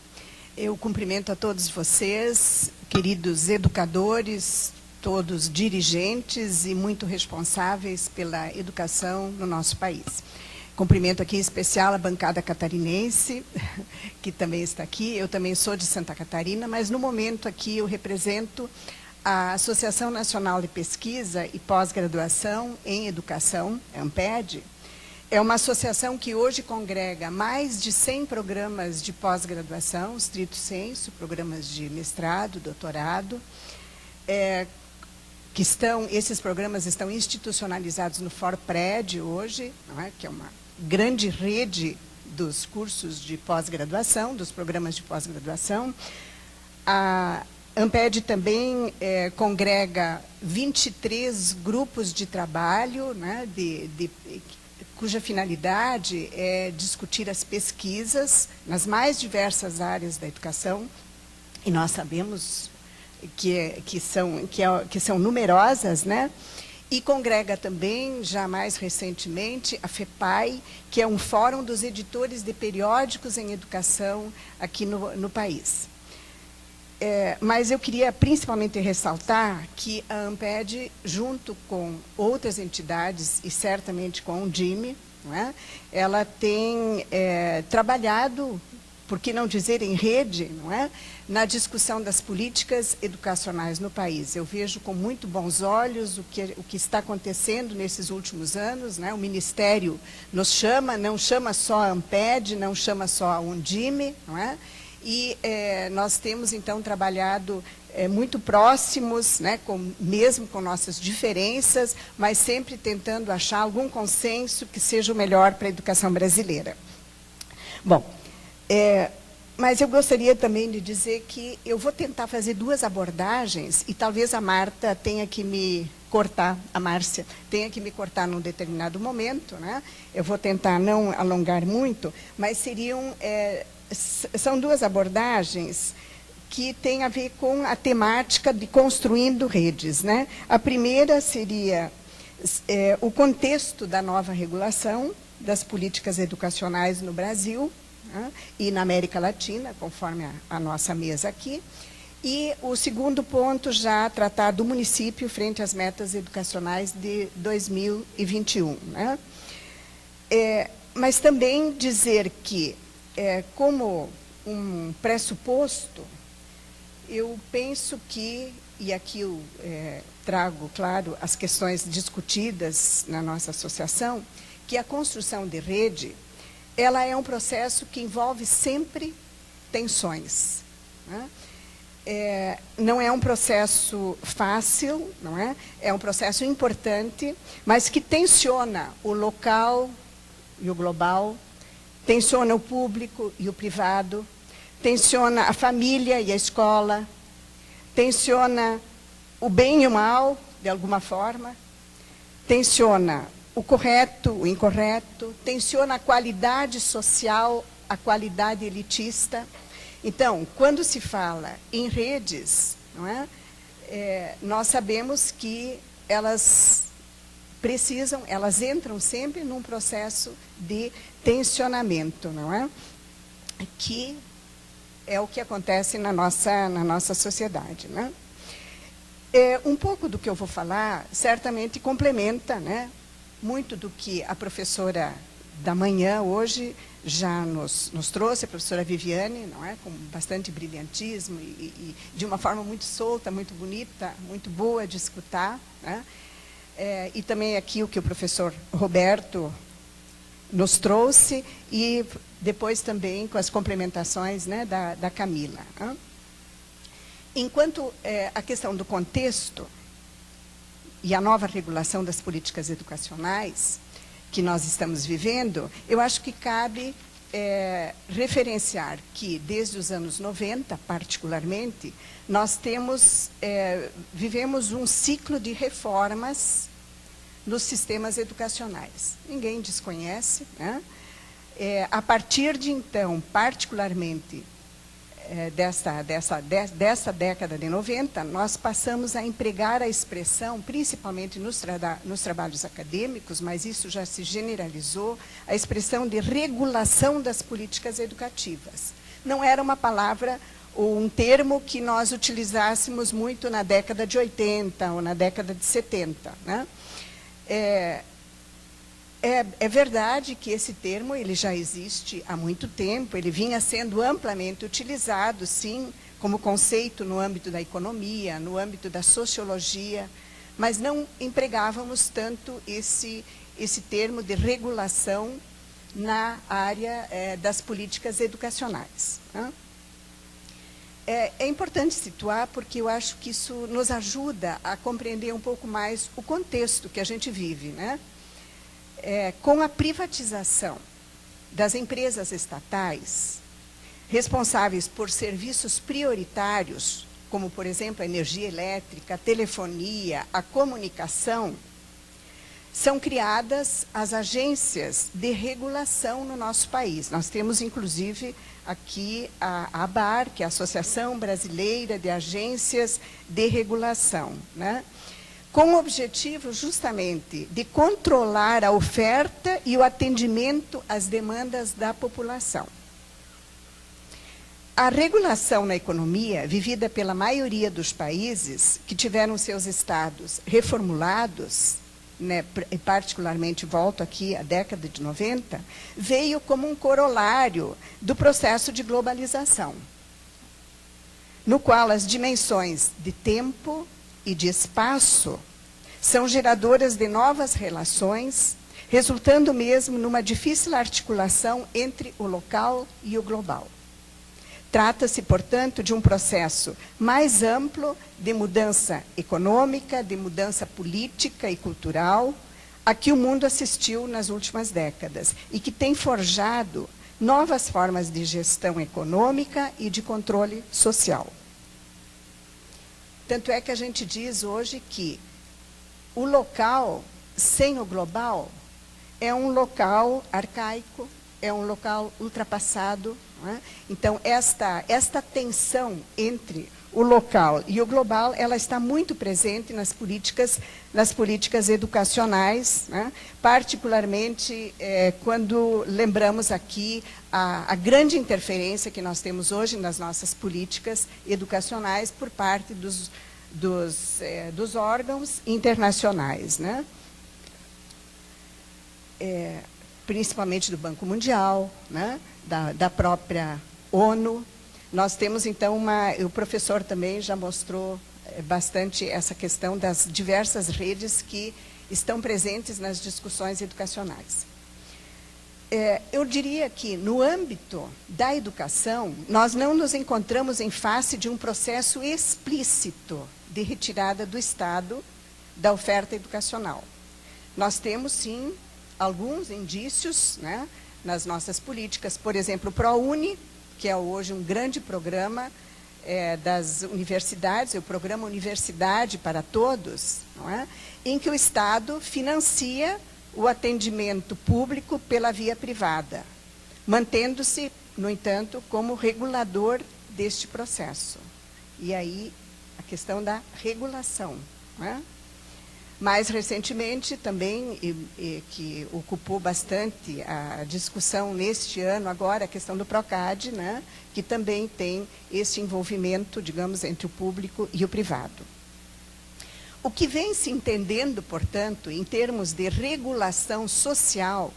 Eu cumprimento a todos vocês, queridos educadores, todos dirigentes e muito responsáveis pela educação no nosso país. Cumprimento aqui em especial a bancada catarinense, que também está aqui. Eu também sou de Santa Catarina, mas no momento aqui eu represento a Associação Nacional de Pesquisa e Pós-Graduação em Educação, ANPED. É uma associação que hoje congrega mais de 100 programas de pós-graduação, stricto sensu, programas de mestrado, doutorado, esses programas estão institucionalizados no FORPRED hoje, não é? Que é uma grande rede dos cursos de pós-graduação, dos programas de pós-graduação. A ANPED também congrega 23 grupos de trabalho, né, cuja finalidade é discutir as pesquisas nas mais diversas áreas da educação, e nós sabemos que são numerosas, né? E congrega também, já mais recentemente, a FEPAI, que é um fórum dos editores de periódicos em educação aqui no país. Mas eu queria principalmente ressaltar que a ANPED, junto com outras entidades e certamente com o DIME, não é? Ela tem trabalhado, por que não dizer em rede, não é? Na discussão das políticas educacionais no país. Eu vejo com muito bons olhos o que está acontecendo nesses últimos anos, né? O Ministério nos chama, não chama só a ANPED, não chama só a Undime, não é? E nós temos, então, trabalhado muito próximos, né, mesmo com nossas diferenças, mas sempre tentando achar algum consenso que seja o melhor para a educação brasileira. Bom, mas eu gostaria também de dizer que eu vou tentar fazer duas abordagens e talvez a Marta tenha que me cortar, a Márcia tenha que me cortar num determinado momento, né? Eu vou tentar não alongar muito, mas são duas abordagens que têm a ver com a temática de construindo redes, né? A primeira seria o contexto da nova regulação das políticas educacionais no Brasil, né? E na América Latina, conforme a nossa mesa aqui. E o segundo ponto, já tratar do município frente às metas educacionais de 2021. Né? Mas também dizer que, como um pressuposto, eu penso que, e aqui eu trago, claro, as questões discutidas na nossa associação, que a construção de rede, ela é um processo que envolve sempre tensões. Né? Não é um processo fácil, não é? É um processo importante, mas que tensiona o local e o global, tensiona o público e o privado, tensiona a família e a escola, tensiona o bem e o mal, de alguma forma, tensiona o correto, o incorreto, tensiona a qualidade social, a qualidade elitista. Então, quando se fala em redes, não é? Nós sabemos que elas entram sempre num processo de tensionamento, não é? Que é o que acontece na nossa sociedade, né? Um pouco do que eu vou falar, certamente complementa, né, muito do que a professora da manhã hoje já nos trouxe, a professora Viviane, não é? Com bastante brilhantismo e de uma forma muito solta, muito bonita, muito boa de escutar. Né? E também aqui o que o professor Roberto nos trouxe, e depois também com as complementações, né, da Camila. Né? Enquanto a questão do contexto e a nova regulação das políticas educacionais que nós estamos vivendo, eu acho que cabe referenciar que, desde os anos 90, particularmente, nós vivemos um ciclo de reformas nos sistemas educacionais. Ninguém desconhece, né? A partir de então, particularmente dessa década de 90, nós passamos a empregar a expressão, principalmente nos trabalhos acadêmicos, mas isso já se generalizou, a expressão de regulação das políticas educativas. não era uma palavra ou um termo que nós utilizássemos muito na década de 80 ou na década de 70. Né? É verdade que esse termo ele já existe há muito tempo, ele vinha sendo amplamente utilizado, sim, como conceito no âmbito da economia, no âmbito da sociologia, mas não empregávamos tanto esse termo de regulação na área das políticas educacionais. Né? É importante situar, porque eu acho que isso nos ajuda a compreender um pouco mais o contexto que a gente vive. Né? Com a privatização das empresas estatais, responsáveis por serviços prioritários, como, por exemplo, a energia elétrica, a telefonia, a comunicação, são criadas as agências de regulação no nosso país. Nós temos, inclusive, aqui a ABAR, que é a Associação Brasileira de Agências de Regulação, né? Com o objetivo, justamente, de controlar a oferta e o atendimento às demandas da população. A regulação na economia, vivida pela maioria dos países que tiveram seus estados reformulados, né, particularmente, volto aqui à década de 90, veio como um corolário do processo de globalização, no qual as dimensões de tempo e de espaço são geradoras de novas relações, resultando mesmo numa difícil articulação entre o local e o global. Trata-se, portanto, de um processo mais amplo de mudança econômica, de mudança política e cultural, a que o mundo assistiu nas últimas décadas e que tem forjado novas formas de gestão econômica e de controle social. Tanto é que a gente diz hoje que o local sem o global é um local arcaico, é um local ultrapassado. Não é? Então, esta tensão entre o local e o global, ela está muito presente nas políticas educacionais, né? Particularmente quando lembramos aqui a grande interferência que nós temos hoje nas nossas políticas educacionais por parte dos órgãos internacionais, né? Principalmente do Banco Mundial, né? Da própria ONU. Nós temos, então, o professor também já mostrou bastante essa questão das diversas redes que estão presentes nas discussões educacionais. Eu diria que, no âmbito da educação, nós não nos encontramos em face de um processo explícito de retirada do Estado da oferta educacional. Nós temos, sim, alguns indícios, né, nas nossas políticas. Por exemplo, o ProUni, que é hoje um grande programa das universidades, o programa Universidade para Todos, não é? Em que o Estado financia o atendimento público pela via privada, mantendo-se, no entanto, como regulador deste processo. E aí, a questão da regulação, não é? Mais recentemente, também, que ocupou bastante a discussão neste ano, agora, a questão do PROCAD, né, que também tem esse envolvimento, digamos, entre o público e o privado. O que vem se entendendo, portanto, em termos de regulação social,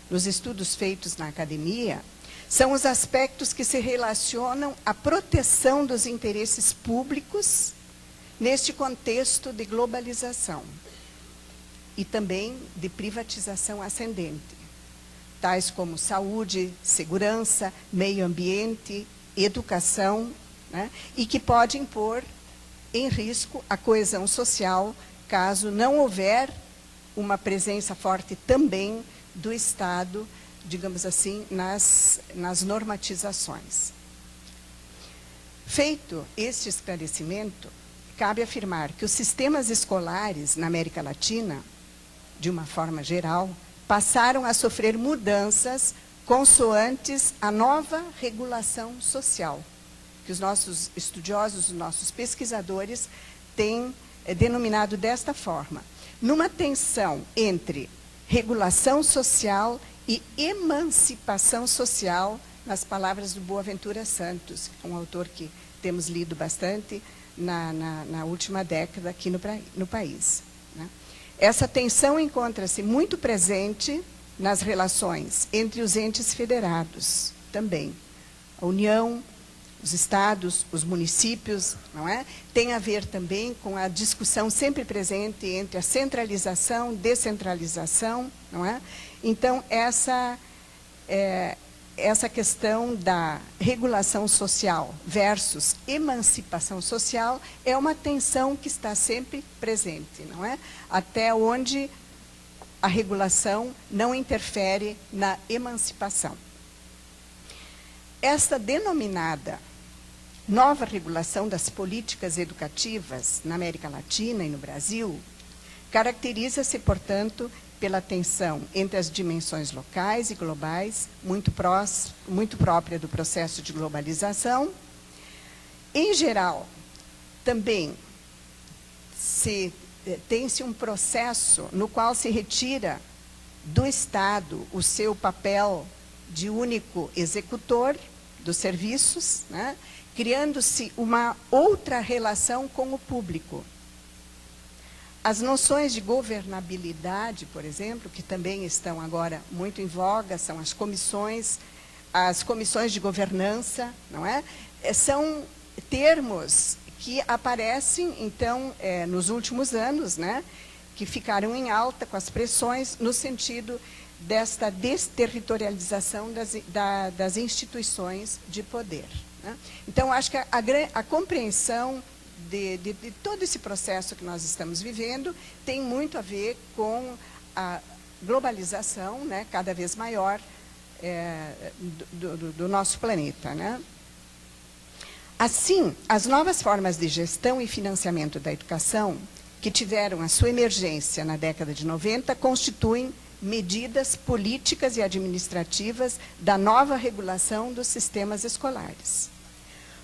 nos estudos feitos na academia, são os aspectos que se relacionam à proteção dos interesses públicos neste contexto de globalização e também de privatização ascendente, tais como saúde, segurança, meio ambiente, educação, né, e que podem pôr em risco a coesão social, caso não houver uma presença forte também do Estado, digamos assim, nas normatizações. Feito este esclarecimento, cabe afirmar que os sistemas escolares na América Latina, de uma forma geral, passaram a sofrer mudanças consoantes à nova regulação social, que os nossos estudiosos, os nossos pesquisadores têm denominado desta forma, numa tensão entre regulação social e emancipação social nas palavras do Boaventura Santos, um autor que temos lido bastante na última década aqui no país, né? Essa tensão encontra-se muito presente nas relações entre os entes federados também. A União, os estados, os municípios, não é? Tem a ver também com a discussão sempre presente entre a centralização, descentralização, não é? Então, essa questão da regulação social versus emancipação social é uma tensão que está sempre presente, não é? Até onde a regulação não interfere na emancipação. Esta denominada nova regulação das políticas educativas na América Latina e no Brasil caracteriza-se, portanto, pela tensão entre as dimensões locais e globais, muito própria do processo de globalização. Em geral, também tem-se um processo no qual se retira do Estado o seu papel de único executor dos serviços, né? Criando-se uma outra relação com o público. As noções de governabilidade, por exemplo, que também estão agora muito em voga, são as comissões de governança, não é? São termos que aparecem, então, nos últimos anos, né? Que ficaram em alta com as pressões no sentido desta desterritorialização das instituições de poder, né? Então, acho que a compreensão de todo esse processo que nós estamos vivendo tem muito a ver com a globalização, né, cada vez maior do nosso planeta, né? Assim, as novas formas de gestão e financiamento da educação, que tiveram a sua emergência na década de 90, constituem medidas políticas e administrativas da nova regulação dos sistemas escolares.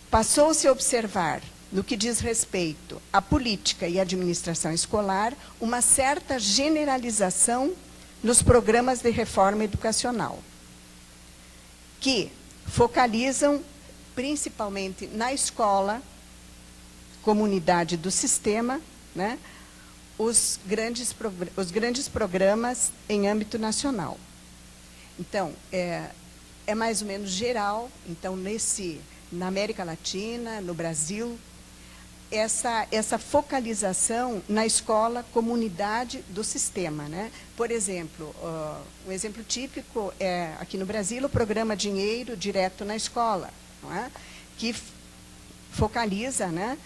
Passou-se a observar, no que diz respeito à política e administração escolar, uma certa generalização nos programas de reforma educacional, que focalizam principalmente na escola, comunidade do sistema, né, os grandes programas em âmbito nacional. Então, é mais ou menos geral, então, na América Latina, no Brasil, essa focalização na escola, comunidade do sistema, né? Por exemplo, um exemplo típico é, aqui no Brasil, o programa Dinheiro Direto na Escola, não é? Que focaliza, né,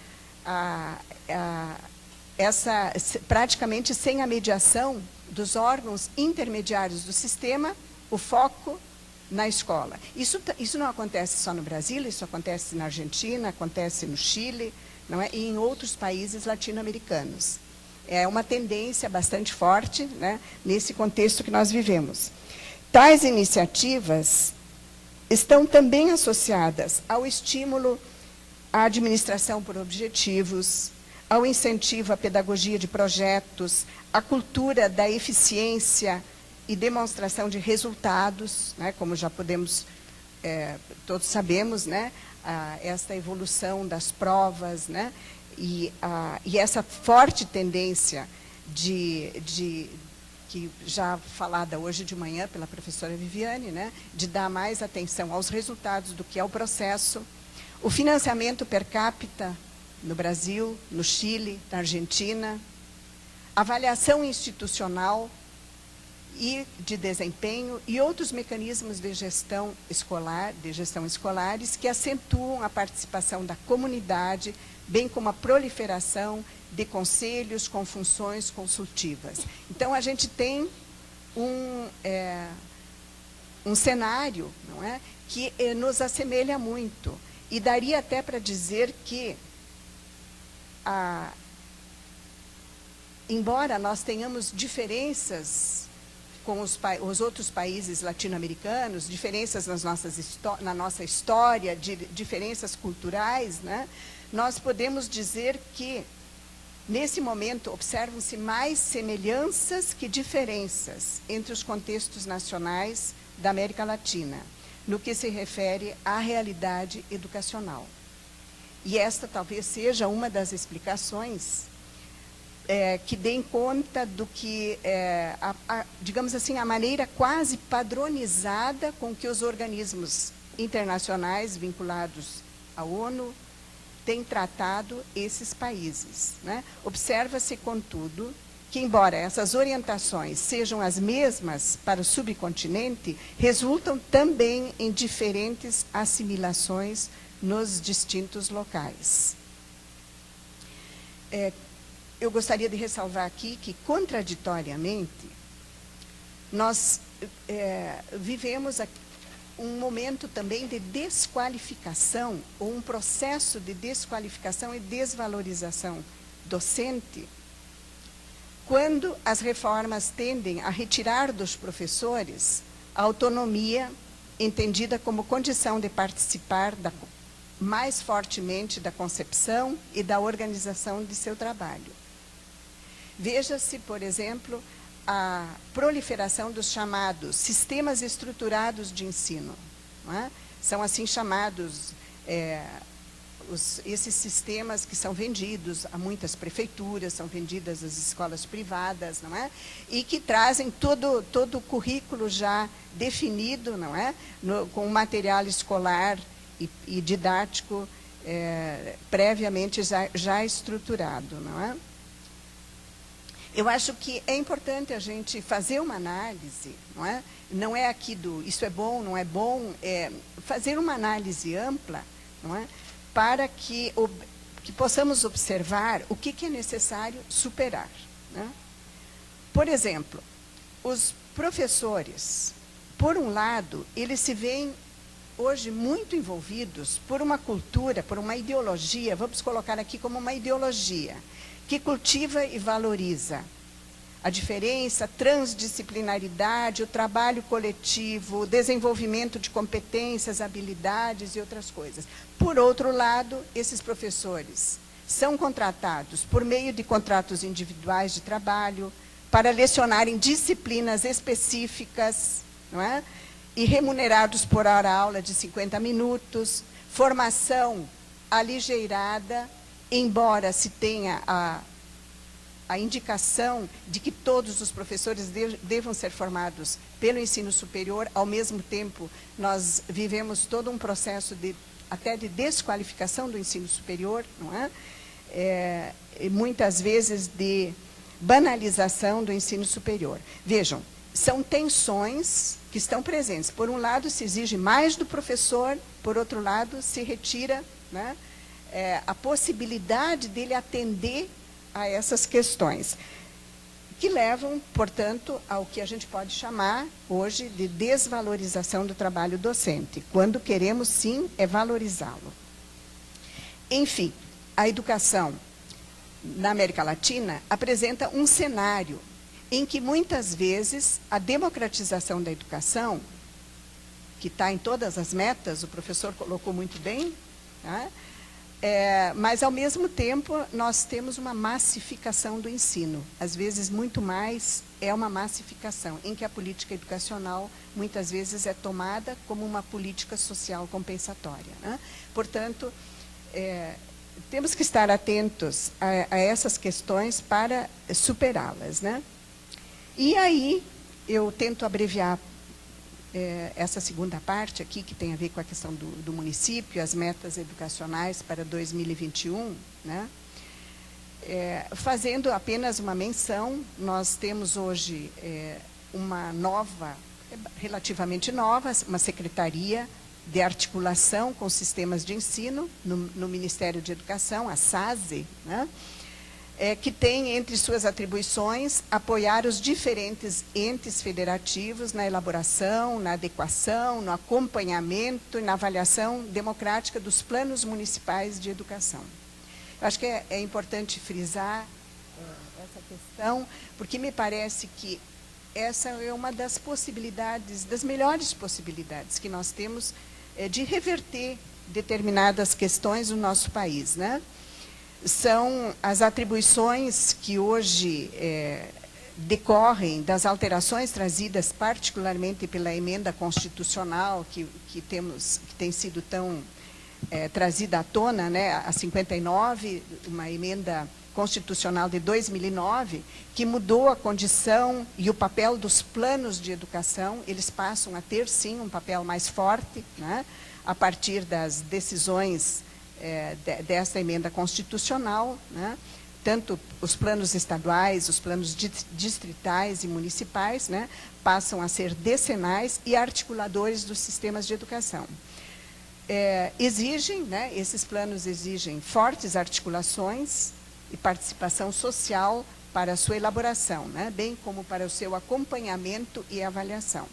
praticamente sem a mediação dos órgãos intermediários do sistema, o foco na escola. Isso não acontece só no Brasil, isso acontece na Argentina, acontece no Chile, não é? E em outros países latino-americanos. É uma tendência bastante forte, né, nesse contexto que nós vivemos. Tais iniciativas estão também associadas ao estímulo à administração por objetivos, ao incentivo à pedagogia de projetos, à cultura da eficiência e demonstração de resultados, né, como já todos sabemos, né, esta evolução das provas, né, e essa forte tendência que já falada hoje de manhã pela professora Viviane, né, de dar mais atenção aos resultados do que ao processo, o financiamento per capita no Brasil, no Chile, na Argentina, avaliação institucional e de desempenho e outros mecanismos de gestão escolares que acentuam a participação da comunidade, bem como a proliferação de conselhos com funções consultivas. Então, a gente tem um cenário, não é, que nos assemelha muito. E daria até para dizer que, embora nós tenhamos diferenças com os outros países latino-americanos, diferenças na nossa história, diferenças culturais, né, nós podemos dizer que, nesse momento, observam-se mais semelhanças que diferenças entre os contextos nacionais da América Latina. no que se refere à realidade educacional. E esta talvez seja uma das explicações que deem conta do que, digamos assim, a maneira quase padronizada com que os organismos internacionais vinculados à ONU têm tratado esses países, né? Observa-se, contudo, que, embora essas orientações sejam as mesmas para o subcontinente, resultam também em diferentes assimilações nos distintos locais. Eu gostaria de ressalvar aqui que, contraditoriamente, nós vivemos um momento também de desqualificação, ou um processo de desqualificação e desvalorização docente, quando as reformas tendem a retirar dos professores a autonomia entendida como condição de participar mais fortemente da concepção e da organização de seu trabalho. Veja-se, por exemplo, a proliferação dos chamados sistemas estruturados de ensino. Não é? São assim chamados esses sistemas que são vendidos a muitas prefeituras, são vendidas às escolas privadas, não é? E que trazem todo o currículo já definido, não é? Com material escolar e didático previamente já estruturado, não é? Eu acho que é importante a gente fazer uma análise, não é? Não é aqui isso é bom, não é bom, fazer uma análise ampla, não é? Para que possamos observar o que é necessário superar, né? Por exemplo, os professores, por um lado, eles se veem hoje muito envolvidos por uma cultura, por uma ideologia, vamos colocar aqui como uma ideologia, que cultiva e valoriza a diferença, a transdisciplinaridade, o trabalho coletivo, o desenvolvimento de competências, habilidades e outras coisas. Por outro lado, esses professores são contratados por meio de contratos individuais de trabalho para lecionarem disciplinas específicas, não é? E remunerados por hora-aula de 50 minutos, formação aligeirada, embora se tenha a indicação de que todos os professores devam ser formados pelo ensino superior. Ao mesmo tempo, nós vivemos todo um processo até de desqualificação do ensino superior, não é? E muitas vezes de banalização do ensino superior. Vejam, são tensões que estão presentes. Por um lado, se exige mais do professor, por outro lado, se retira, né, a possibilidade dele atender a essas questões, que levam, portanto, ao que a gente pode chamar hoje de desvalorização do trabalho docente, quando queremos, sim, valorizá-lo. Enfim, a educação na América Latina apresenta um cenário em que, muitas vezes, a democratização da educação, que está em todas as metas, o professor colocou muito bem, tá? Mas, ao mesmo tempo, nós temos uma massificação do ensino. Às vezes, muito mais é uma massificação, em que a política educacional, muitas vezes, é tomada como uma política social compensatória, né? Portanto, temos que estar atentos a essas questões para superá-las, né? E aí, eu tento abreviar essa segunda parte aqui, que tem a ver com a questão do município, as metas educacionais para 2021, né? Fazendo apenas uma menção, nós temos hoje uma nova, relativamente nova, uma secretaria de articulação com sistemas de ensino no Ministério de Educação, a SASE, né? Que tem entre suas atribuições apoiar os diferentes entes federativos na elaboração, na adequação, no acompanhamento e na avaliação democrática dos planos municipais de educação. Eu acho que é importante frisar essa questão, porque me parece que essa é uma das possibilidades, das melhores possibilidades que nós temos de reverter determinadas questões no nosso país, né? São as atribuições que hoje decorrem das alterações trazidas particularmente pela emenda constitucional que tem sido tão trazida à tona, né, a 59, uma emenda constitucional de 2009, que mudou a condição e o papel dos planos de educação. Eles passam a ter, sim, um papel mais forte, né, a partir das decisões dessa emenda constitucional, né, tanto os planos estaduais, os planos distritais e municipais, né, passam a ser decenais e articuladores dos sistemas de educação. Exigem, né, esses planos exigem fortes articulações e participação social para a sua elaboração, né, bem como para o seu acompanhamento e avaliação.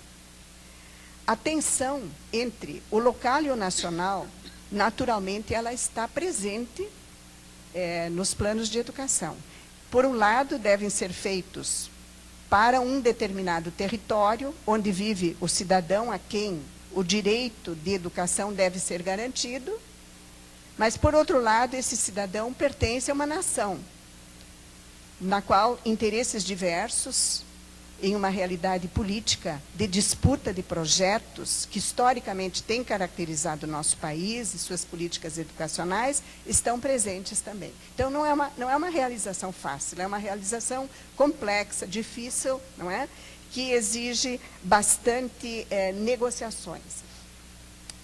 A tensão entre o local e o nacional, naturalmente, ela está presente nos planos de educação. Por um lado, devem ser feitos para um determinado território, onde vive o cidadão a quem o direito de educação deve ser garantido, mas, por outro lado, esse cidadão pertence a uma nação, na qual interesses diversos, em uma realidade política de disputa de projetos que historicamente tem caracterizado o nosso país e suas políticas educacionais, estão presentes também. Então, não é uma realização fácil, é uma realização complexa, difícil, não é? Que exige bastante negociações.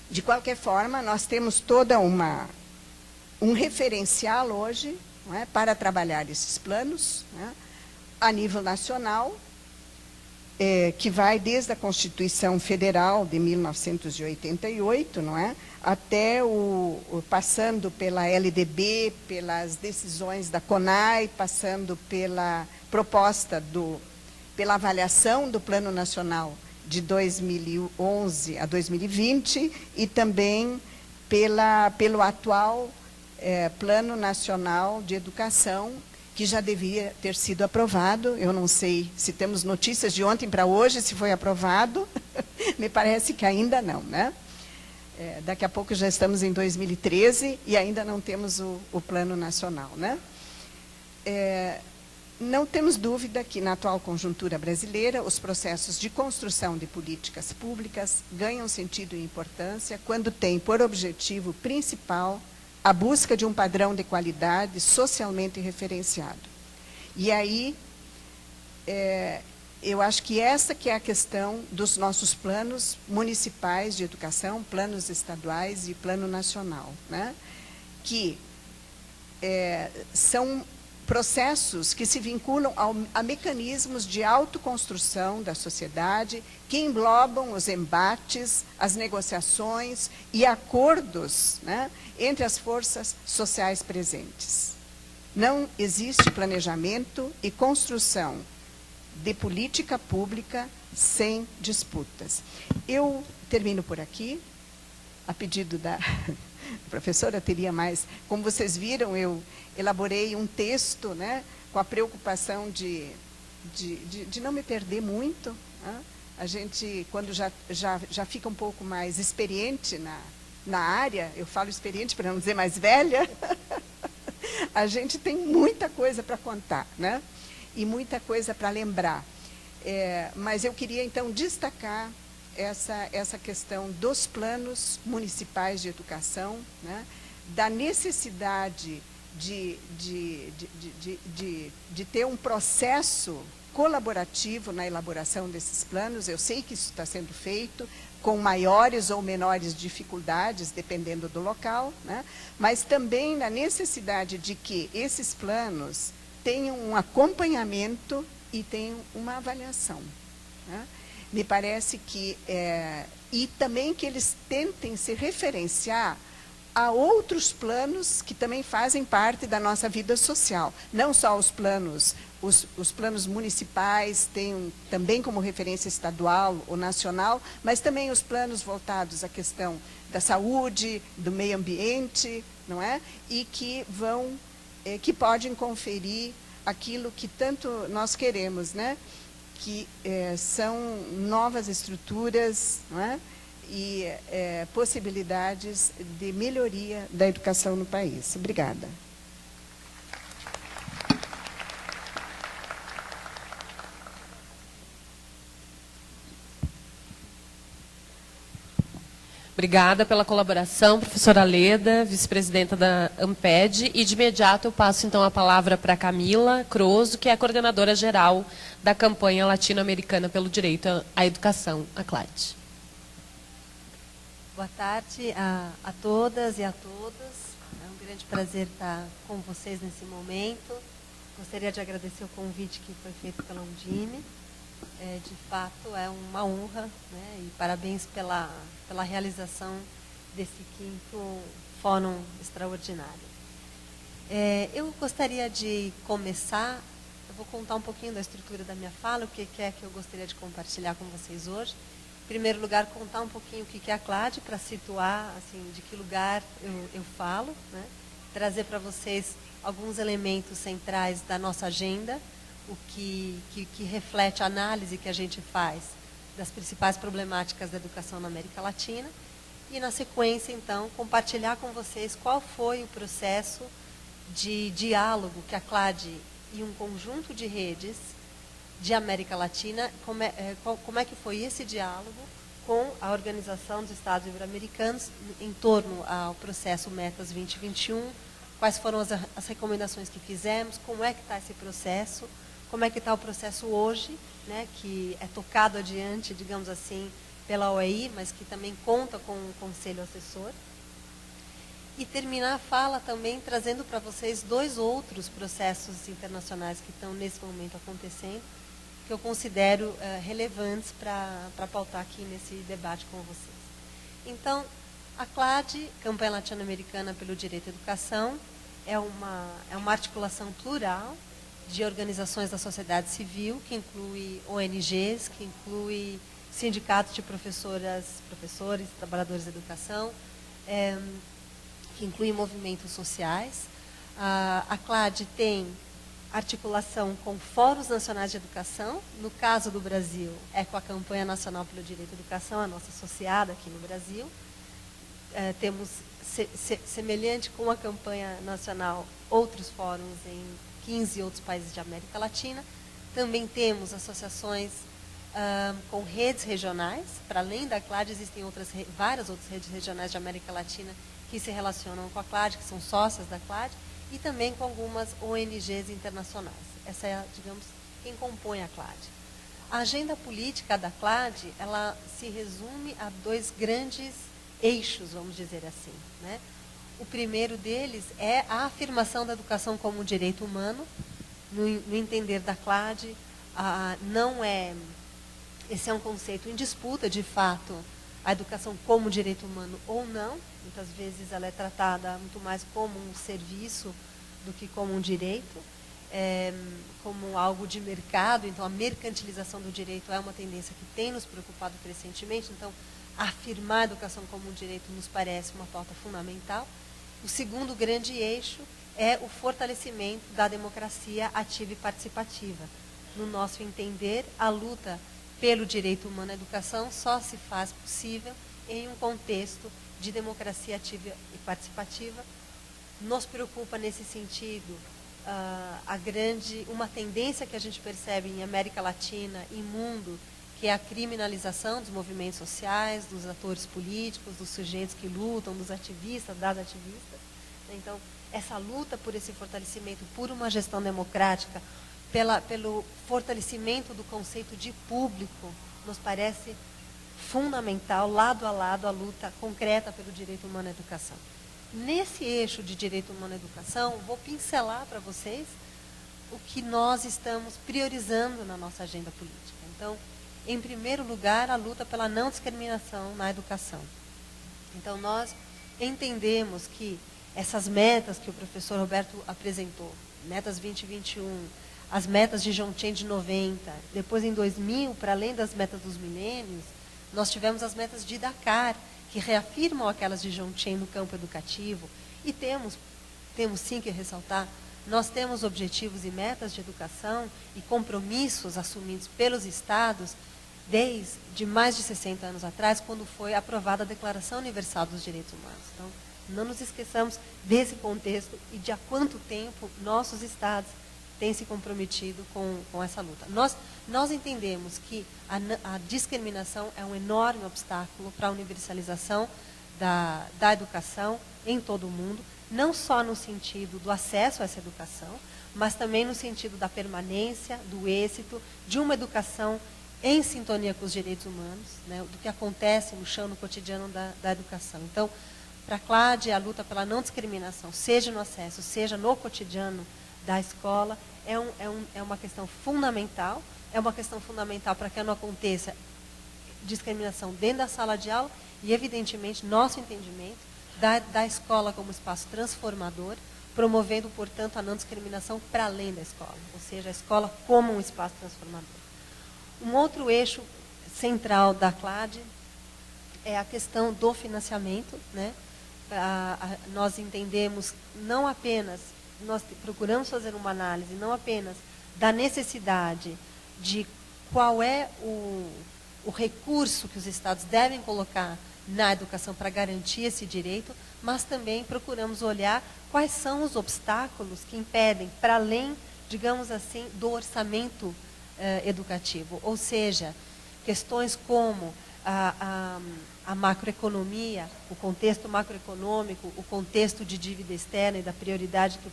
De qualquer forma, nós temos toda um referencial hoje, não é, para trabalhar esses planos, né, a nível nacional, que vai desde a Constituição Federal de 1988, não é, até passando pela LDB, pelas decisões da CONAI, passando pela proposta pela avaliação do Plano Nacional de 2011 a 2020 e também pelo atual Plano Nacional de Educação, que já devia ter sido aprovado. Eu não sei se temos notícias de ontem para hoje, se foi aprovado. Me parece que ainda não, né? Daqui a pouco já estamos em 2013 e ainda não temos o Plano Nacional, né? Não temos dúvida que, na atual conjuntura brasileira, os processos de construção de políticas públicas ganham sentido e importância quando têm por objetivo principal a busca de um padrão de qualidade socialmente referenciado. E aí, eu acho que essa que é a questão dos nossos planos municipais de educação, planos estaduais e plano nacional, né? Que são processos que se vinculam a mecanismos de autoconstrução da sociedade, que englobam os embates, as negociações e acordos, né, entre as forças sociais presentes. Não existe planejamento e construção de política pública sem disputas. Eu termino por aqui, a pedido da professora, teria mais. Como vocês viram, eu elaborei um texto, né, com a preocupação de não me perder muito, né? A gente, quando já fica um pouco mais experiente na área, eu falo experiente para não dizer mais velha, a gente tem muita coisa para contar, né? E muita coisa para lembrar. Mas eu queria, então, destacar essa questão dos planos municipais de educação, né, da necessidade de ter um processo colaborativo na elaboração desses planos. Eu sei que isso está sendo feito com maiores ou menores dificuldades, dependendo do local, né, mas também na necessidade de que esses planos tenham um acompanhamento e tenham uma avaliação, né. Me parece que, e também que eles tentem se referenciar a outros planos que também fazem parte da nossa vida social. Não só os planos municipais têm também como referência estadual ou nacional, mas também os planos voltados à questão da saúde, do meio ambiente, não é? E que que podem conferir aquilo que tanto nós queremos, né? Que são novas estruturas, não é? E possibilidades de melhoria da educação no país. Obrigada.
Obrigada pela colaboração, professora Leda, vice-presidenta da AMPED. E de imediato eu passo então a palavra para Camila Croso, que é a coordenadora geral da campanha latino-americana pelo direito à educação, a CLAD.
Boa tarde a todas e a todos. É um grande prazer estar com vocês nesse momento. Gostaria de agradecer o convite que foi feito pela Undime. De fato, é uma honra, né, e parabéns pela realização desse 5º Fórum Extraordinário. Eu gostaria de começar, eu vou contar um pouquinho da estrutura da minha fala, o que é que eu gostaria de compartilhar com vocês hoje. Em primeiro lugar, contar um pouquinho o que é a CLAD, para situar assim, de que lugar eu falo, né, trazer para vocês alguns elementos centrais da nossa agenda, o que reflete a análise que a gente faz das principais problemáticas da educação na América Latina. E, na sequência, então, compartilhar com vocês qual foi o processo de diálogo que a CLAD e um conjunto de redes de América Latina, como é que foi esse diálogo com a Organização dos Estados Ibero-Americanos em torno ao processo Metas 2021, quais foram as recomendações que fizemos, como é que está esse processo, como é que está o processo hoje, né, que é tocado adiante, digamos assim, pela OEI, mas que também conta com um conselho assessor. E terminar a fala também trazendo para vocês 2 outros processos internacionais que estão nesse momento acontecendo, que eu considero relevantes para pautar aqui nesse debate com vocês. Então, a CLAD, Campanha Latino-Americana pelo Direito à Educação, é uma articulação plural de organizações da sociedade civil, que inclui ONGs, que inclui sindicatos de professores, trabalhadores da educação, que inclui movimentos sociais. A CLAD tem articulação com fóruns nacionais de educação. No caso do Brasil, é com a Campanha Nacional pelo Direito à Educação, a nossa associada aqui no Brasil. Temos, semelhante com a campanha nacional, outros fóruns em 15 outros países de América Latina. Também temos associações com redes regionais. Para além da CLAD, existem várias outras redes regionais de América Latina que se relacionam com a CLAD, que são sócias da CLAD, e também com algumas ONGs internacionais. Essa é, digamos, quem compõe a CLAD. A agenda política da CLAD, ela se resume a 2 grandes eixos, vamos dizer assim, né? O primeiro deles é a afirmação da educação como um direito humano. No entender da CLAD, esse é um conceito em disputa, de fato, a educação como direito humano ou não. Muitas vezes ela é tratada muito mais como um serviço do que como um direito, como algo de mercado. Então, a mercantilização do direito é uma tendência que tem nos preocupado crescentemente. Então, afirmar a educação como um direito nos parece uma pauta fundamental. O segundo grande eixo é o fortalecimento da democracia ativa e participativa. No nosso entender, a luta pelo direito humano à educação só se faz possível em um contexto de democracia ativa e participativa. Nos preocupa nesse sentido uma tendência que a gente percebe em América Latina e mundo, que é a criminalização dos movimentos sociais, dos atores políticos, dos sujeitos que lutam, dos ativistas, das ativistas. Então, essa luta por esse fortalecimento, por uma gestão democrática, pelo fortalecimento do conceito de público, nos parece fundamental, lado a lado, a luta concreta pelo direito humano à educação. Nesse eixo de direito humano à educação, vou pincelar para vocês o que nós estamos priorizando na nossa agenda política. Então, em primeiro lugar, a luta pela não discriminação na educação. Então, nós entendemos que essas metas que o professor Roberto apresentou, metas 2021, as metas de Jomtien de 90, depois em 2000, para além das metas dos milênios, nós tivemos as metas de Dakar, que reafirmam aquelas de Jomtien no campo educativo, e temos sim que ressaltar, nós temos objetivos e metas de educação e compromissos assumidos pelos estados desde mais de 60 anos atrás, quando foi aprovada a Declaração Universal dos Direitos Humanos. Então, não nos esqueçamos desse contexto e de há quanto tempo nossos estados têm se comprometido com essa luta. Nós Nós entendemos que a discriminação é um enorme obstáculo para a universalização da educação em todo o mundo, não só no sentido do acesso a essa educação, mas também no sentido da permanência, do êxito, de uma educação em sintonia com os direitos humanos, né, do que acontece no chão, no cotidiano da educação. Então, para a CLAD, a luta pela não discriminação, seja no acesso, seja no cotidiano da escola, é uma questão fundamental. É uma questão fundamental para que não aconteça discriminação dentro da sala de aula e, evidentemente, nosso entendimento da escola como espaço transformador, promovendo, portanto, a não discriminação para além da escola, ou seja, a escola como um espaço transformador. Um outro eixo central da CLAD é a questão do financiamento, né? Nós entendemos não apenas, nós procuramos fazer uma análise não apenas da necessidade de qual é o recurso que os estados devem colocar na educação para garantir esse direito, mas também procuramos olhar quais são os obstáculos que impedem, para além, digamos assim, do orçamento educativo. Ou seja, questões como a macroeconomia, o contexto macroeconômico, o contexto de dívida externa e da prioridade que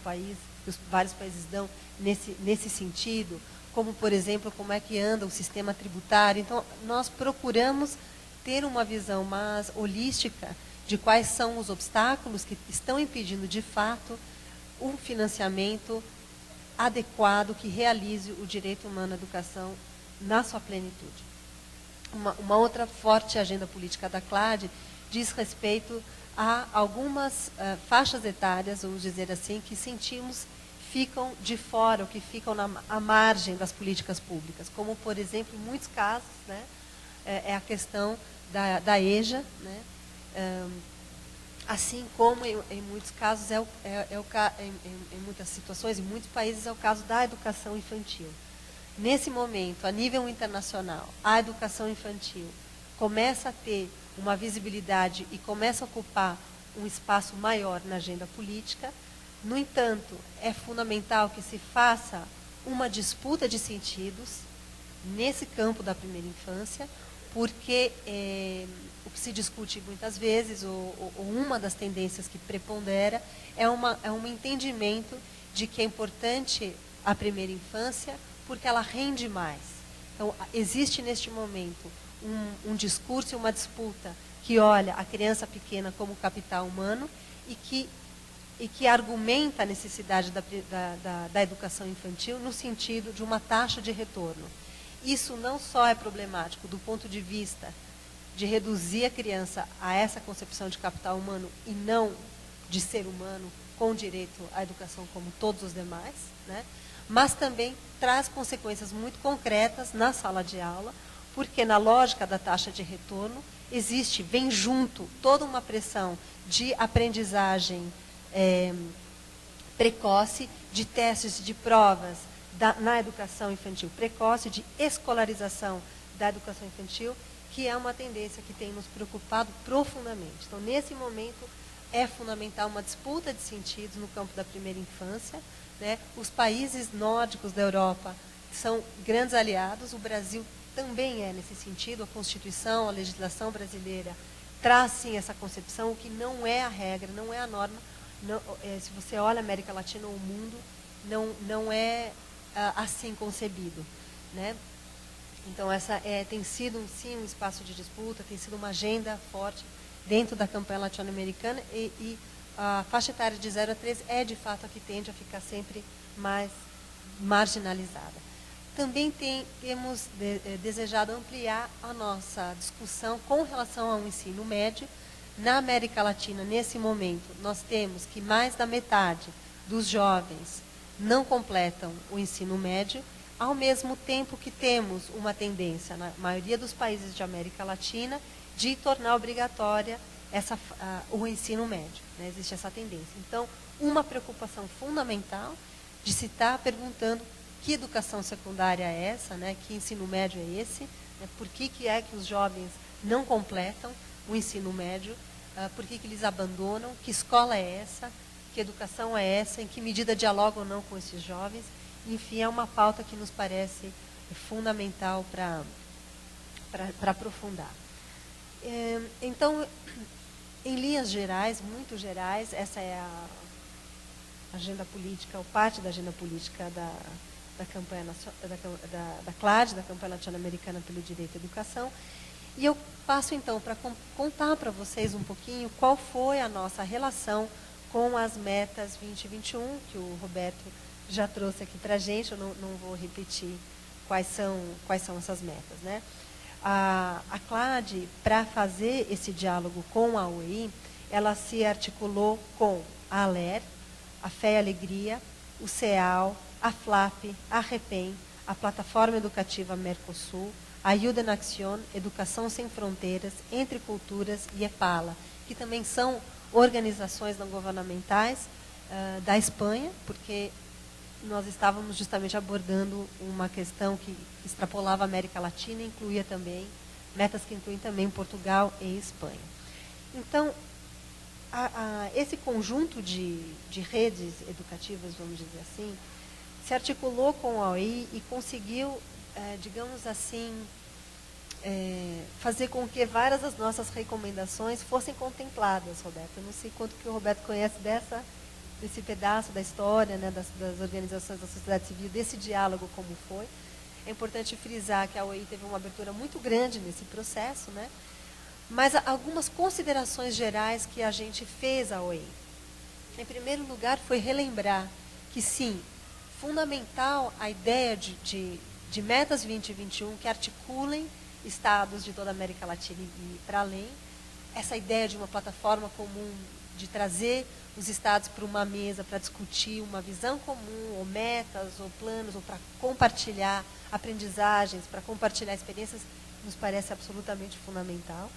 os vários países dão nesse sentido, como, por exemplo, como é que anda o sistema tributário. Então, nós procuramos ter uma visão mais holística de quais são os obstáculos que estão impedindo, de fato, um financiamento adequado que realize o direito humano à educação na sua plenitude. Uma outra forte agenda política da CLAD diz respeito a algumas faixas etárias, vamos dizer assim, que sentimos ficam de fora, ou que ficam à margem das políticas públicas, como, por exemplo, em muitos casos, né, é a questão da EJA, né, assim como em muitos casos, em muitas situações, em muitos países, é o caso da educação infantil. Nesse momento, a nível internacional, a educação infantil começa a ter uma visibilidade e começa a ocupar um espaço maior na agenda política. No entanto, é fundamental que se faça uma disputa de sentidos nesse campo da primeira infância, porque o que se discute muitas vezes, ou uma das tendências que prepondera, é um entendimento de que é importante a primeira infância porque ela rende mais. Então, existe neste momento um discurso e uma disputa que olha a criança pequena como capital humano e que argumenta a necessidade da educação infantil no sentido de uma taxa de retorno. Isso não só é problemático do ponto de vista de reduzir a criança a essa concepção de capital humano e não de ser humano com direito à educação como todos os demais, né? Mas também traz consequências muito concretas na sala de aula, porque na lógica da taxa de retorno vem junto toda uma pressão de aprendizagem precoce, de testes, de provas na educação infantil precoce, de escolarização da educação infantil, que é uma tendência que tem nos preocupado profundamente. Então, nesse momento, é fundamental uma disputa de sentidos no campo da primeira infância, né? Os países nórdicos da Europa são grandes aliados, o Brasil também é nesse sentido, a Constituição, a legislação brasileira traz sim essa concepção, o que não é a regra, não é a norma. Não, se você olha a América Latina ou o mundo, não é assim concebido, né? Então, essa tem sido, sim, um espaço de disputa, tem sido uma agenda forte dentro da campanha latino-americana e a faixa etária de 0 a 13 é, de fato, a que tende a ficar sempre mais marginalizada. Também temos desejado ampliar a nossa discussão com relação ao ensino médio. Na América Latina, nesse momento, nós temos que mais da metade dos jovens não completam o ensino médio, ao mesmo tempo que temos uma tendência, na maioria dos países de América Latina, de tornar obrigatória o ensino médio, né? Existe essa tendência. Então, uma preocupação fundamental de se estar perguntando que educação secundária é essa, né? Que ensino médio é esse, né? Por que é que os jovens não completam o ensino médio, por que eles abandonam, que escola é essa, que educação é essa, em que medida dialogam ou não com esses jovens. Enfim, é uma pauta que nos parece fundamental para aprofundar. Então, em linhas gerais, muito gerais, essa é a agenda política, ou parte da agenda política da campanha da CLAD, da Campanha Latino-Americana pelo Direito à Educação. E eu passo, então, para contar para vocês um pouquinho qual foi a nossa relação com as metas 2021, que o Roberto já trouxe aqui para a gente. Eu não vou repetir quais são essas metas, né? A CLAD, para fazer esse diálogo com a OEI, ela se articulou com a ALER, a Fé e Alegria, o CEAL, a FLAP, a REPEN, a Plataforma Educativa Mercosul, a Ayuda en Acción, Educação Sem Fronteiras, Entre Culturas e EPALA, que também são organizações não governamentais da Espanha, porque nós estávamos justamente abordando uma questão que extrapolava a América Latina e incluía também, metas que incluem também Portugal e Espanha. Então, esse conjunto de redes educativas, vamos dizer assim, se articulou com a OEI e conseguiu, digamos assim, fazer com que várias das nossas recomendações fossem contempladas, Roberto. Eu não sei quanto que o Roberto conhece desse pedaço da história, né, das organizações da sociedade civil, desse diálogo como foi. É importante frisar que a OEI teve uma abertura muito grande nesse processo, né? Mas algumas considerações gerais que a gente fez à OEI. Em primeiro lugar, foi relembrar que, sim, fundamental a ideia de metas 2021 que articulem estados de toda a América Latina e para além, essa ideia de uma plataforma comum, de trazer os estados para uma mesa para discutir uma visão comum, ou metas, ou planos, ou para compartilhar aprendizagens, para compartilhar experiências, nos parece absolutamente fundamental.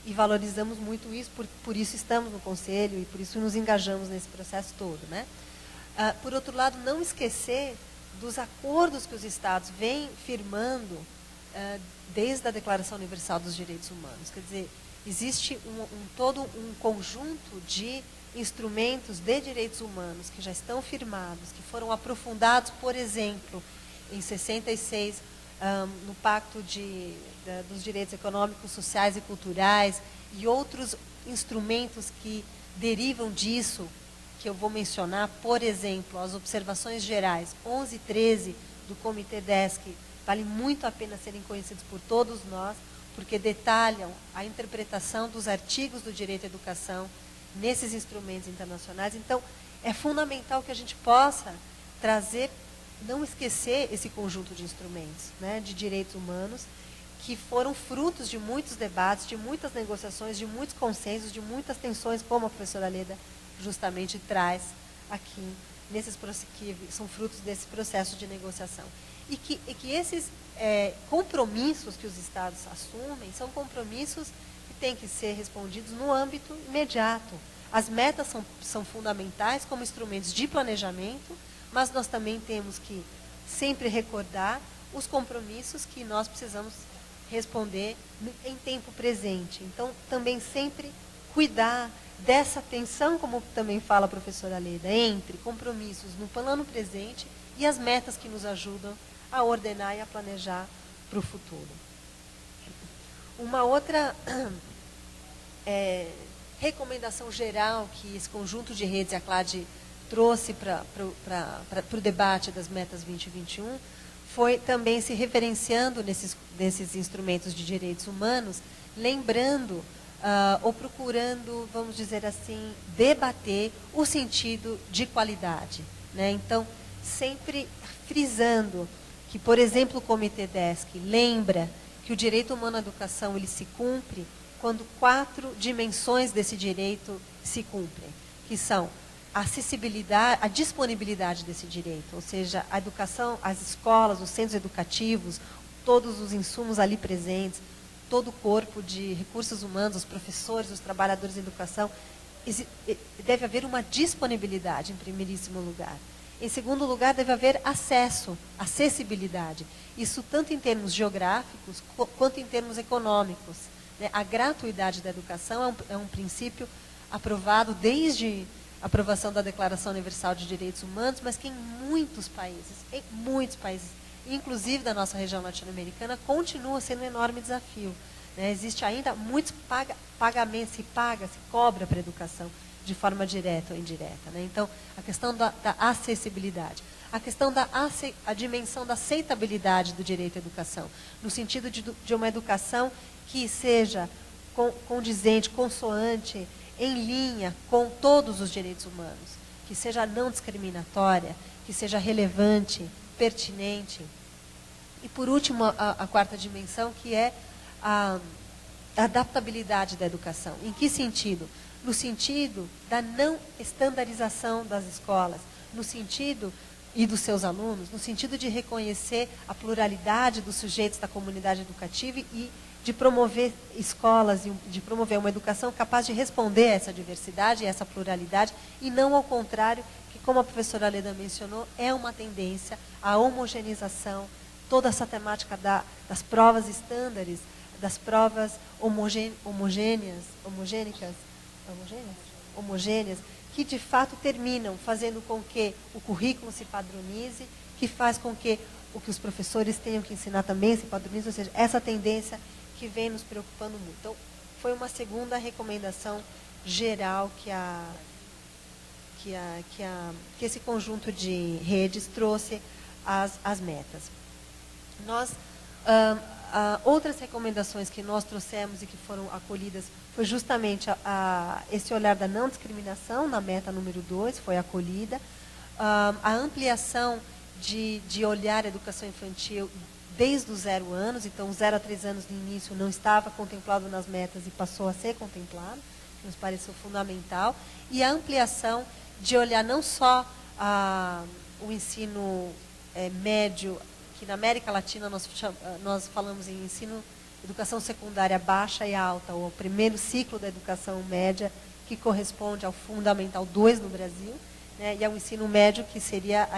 E valorizamos muito isso, por isso estamos no Conselho e por isso nos engajamos nesse processo todo, né? Por outro lado, não esquecer dos acordos que os estados vêm firmando desde a Declaração Universal dos Direitos Humanos. Quer dizer, existe todo um conjunto de instrumentos de direitos humanos que já estão firmados, que foram aprofundados, por exemplo, em 66, no Pacto dos Direitos Econômicos, Sociais e Culturais, e outros instrumentos que derivam disso, que eu vou mencionar, por exemplo, as observações gerais 11 e 13 do Comitê DESC, vale muito a pena serem conhecidos por todos nós, porque detalham a interpretação dos artigos do direito à educação nesses instrumentos internacionais. Então, é fundamental que a gente possa trazer, não esquecer esse conjunto de instrumentos, né, de direitos humanos, que foram frutos de muitos debates, de muitas negociações, de muitos consensos, de muitas tensões, como a professora Leda justamente traz aqui, que são frutos desse processo de negociação. E que esses compromissos que os estados assumem são compromissos que têm que ser respondidos no âmbito imediato. As metas são fundamentais como instrumentos de planejamento, mas nós também temos que sempre recordar os compromissos que nós precisamos responder em tempo presente. Então, também sempre cuidar dessa tensão, como também fala a professora Leda, entre compromissos no plano presente e as metas que nos ajudam a ordenar e a planejar para o futuro. Uma outra recomendação geral que esse conjunto de redes, a CLAD, trouxe para o debate das metas 2021 foi também se referenciando nesses instrumentos de direitos humanos, lembrando ou procurando, vamos dizer assim, debater o sentido de qualidade, né? Então, sempre frisando que, por exemplo, o Comitê DESC lembra que o direito humano à educação ele se cumpre quando 4 dimensões desse direito se cumprem, que são a acessibilidade, a disponibilidade desse direito, ou seja, a educação, as escolas, os centros educativos, todos os insumos ali presentes, todo o corpo de recursos humanos, os professores, os trabalhadores de educação, deve haver uma disponibilidade, em primeiríssimo lugar. Em segundo lugar, deve haver acesso, acessibilidade. Isso tanto em termos geográficos quanto em termos econômicos, né? A gratuidade da educação é um princípio aprovado desde a aprovação da Declaração Universal de Direitos Humanos, mas que em muitos países, inclusive da nossa região latino-americana, continua sendo um enorme desafio. Né? Existe ainda muitos pagamentos, se cobra para a educação, de forma direta ou indireta. Né? Então, a questão da acessibilidade. A questão a dimensão da aceitabilidade do direito à educação, no sentido de uma educação que seja condizente, consoante, em linha com todos os direitos humanos, que seja não discriminatória, que seja relevante, pertinente. E, por último, a quarta dimensão, que é a adaptabilidade da educação. Em que sentido? No sentido da não estandarização das escolas, no sentido, e dos seus alunos, no sentido de reconhecer a pluralidade dos sujeitos da comunidade educativa e de promover escolas, de promover uma educação capaz de responder a essa diversidade e essa pluralidade, e não ao contrário, que, como a professora Leda mencionou, é uma tendência à homogeneização, toda essa temática das provas estándares, das provas homogêneas, que de fato terminam fazendo com que o currículo se padronize, que faz com que o que os professores tenham que ensinar também se padronize, ou seja, essa tendência que vem nos preocupando muito. Então, foi uma segunda recomendação geral que esse conjunto de redes trouxe às metas. Nós, outras recomendações que nós trouxemos e que foram acolhidas foi justamente esse olhar da não discriminação, na meta número 2, foi acolhida. A ampliação de olhar a educação infantil desde os 0 anos, então 0 a 3 anos no início não estava contemplado nas metas e passou a ser contemplado, que nos pareceu fundamental. E a ampliação de olhar não só o ensino médio, que na América Latina nós falamos em educação secundária baixa e alta, ou o primeiro ciclo da educação média, que corresponde ao Fundamental 2 no Brasil, né, e ao ensino médio, que seria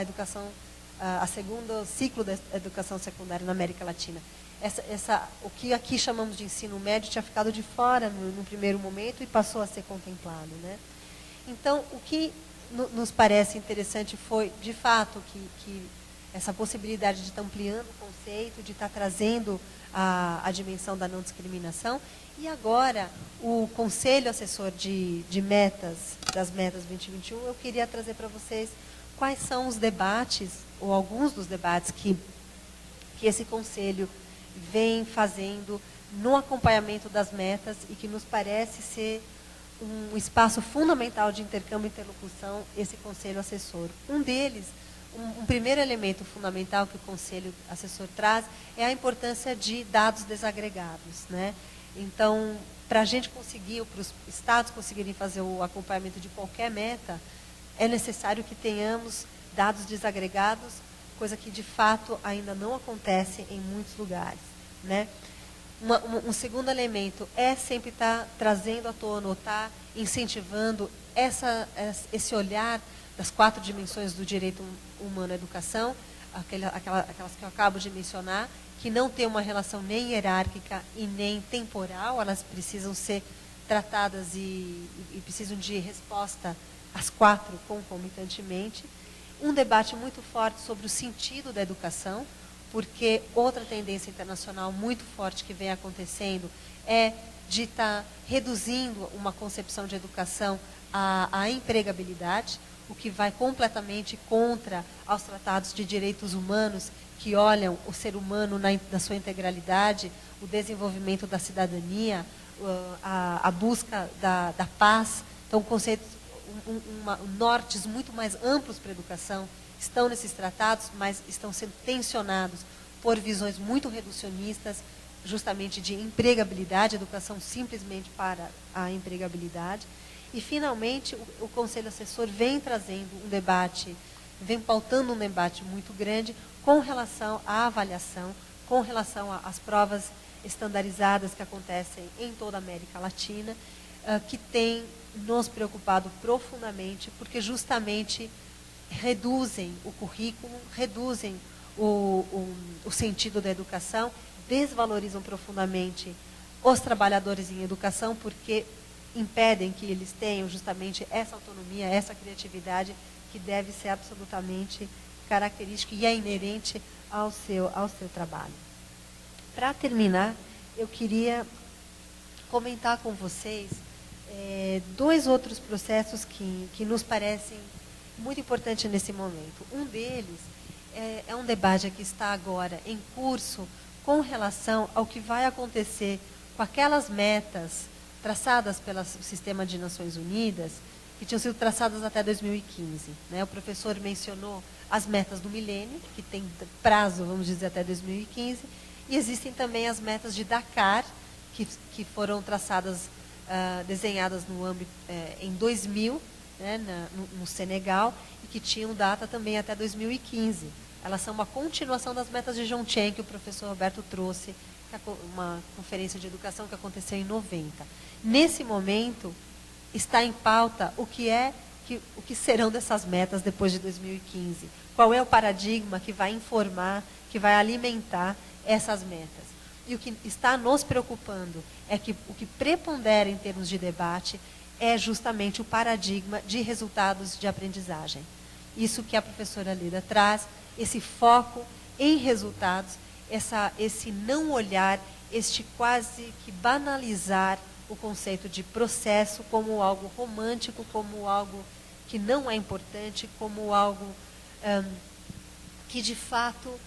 a segundo ciclo da educação secundária na América Latina. O que aqui chamamos de ensino médio tinha ficado de fora no primeiro momento e passou a ser contemplado. Né? Então, o que nos parece interessante foi, de fato, que essa possibilidade de estar ampliando o conceito, de estar trazendo a dimensão da não discriminação. E agora, o Conselho Assessor de Metas, das Metas 2021, eu queria trazer para vocês quais são os debates, ou alguns dos debates que esse Conselho vem fazendo no acompanhamento das metas e que nos parece ser um espaço fundamental de intercâmbio e interlocução, esse Conselho Assessor. Um deles, um primeiro elemento fundamental que o Conselho Assessor traz é a importância de dados desagregados. Né? Então, para a gente conseguir, para os estados conseguirem fazer o acompanhamento de qualquer meta, é necessário que tenhamos dados desagregados, coisa que de fato ainda não acontece em muitos lugares. Né? Um segundo elemento é sempre estar trazendo à tona, ou estar incentivando esse olhar das 4 dimensões do direito humano à educação, aquelas que eu acabo de mencionar, que não tem uma relação nem hierárquica e nem temporal, elas precisam ser tratadas e precisam de resposta às 4 concomitantemente. Um debate muito forte sobre o sentido da educação, porque outra tendência internacional muito forte que vem acontecendo é de estar reduzindo uma concepção de educação à empregabilidade, o que vai completamente contra aos tratados de direitos humanos, que olham o ser humano na sua integralidade, o desenvolvimento da cidadania, a busca da paz. Então, conceitos, nortes muito mais amplos para a educação estão nesses tratados, mas estão sendo tensionados por visões muito reducionistas, justamente de empregabilidade, educação simplesmente para a empregabilidade. E, finalmente, o Conselho Assessor vem trazendo um debate, vem pautando um debate muito grande com relação à avaliação, com relação às provas estandarizadas que acontecem em toda a América Latina, que tem nos preocupado profundamente, porque justamente reduzem o currículo, reduzem o sentido da educação, desvalorizam profundamente os trabalhadores em educação, porque impedem que eles tenham justamente essa autonomia, essa criatividade que deve ser absolutamente característica e é inerente ao seu trabalho. Para terminar, eu queria comentar com vocês dois outros processos que nos parecem muito importantes nesse momento. Um deles é um debate que está agora em curso com relação ao que vai acontecer com aquelas metas traçadas pelo Sistema de Nações Unidas, que tinham sido traçadas até 2015. Né? O professor mencionou as metas do milênio, que tem prazo, vamos dizer, até 2015, e existem também as metas de Dakar, que foram traçadas, desenhadas no âmbito, em 2000, né, no Senegal, e que tinham data também até 2015. Elas são uma continuação das metas de Jomtien, que o professor Roberto trouxe, uma conferência de educação que aconteceu em 90. Nesse momento, está em pauta o que serão dessas metas depois de 2015. Qual é o paradigma que vai informar, que vai alimentar essas metas. E o que está nos preocupando é que o que prepondera em termos de debate é justamente o paradigma de resultados de aprendizagem. Isso que a professora Leda traz, esse foco em resultados, esse não olhar, este quase que banalizar o conceito de processo como algo romântico, como algo que não é importante, como algo que de fato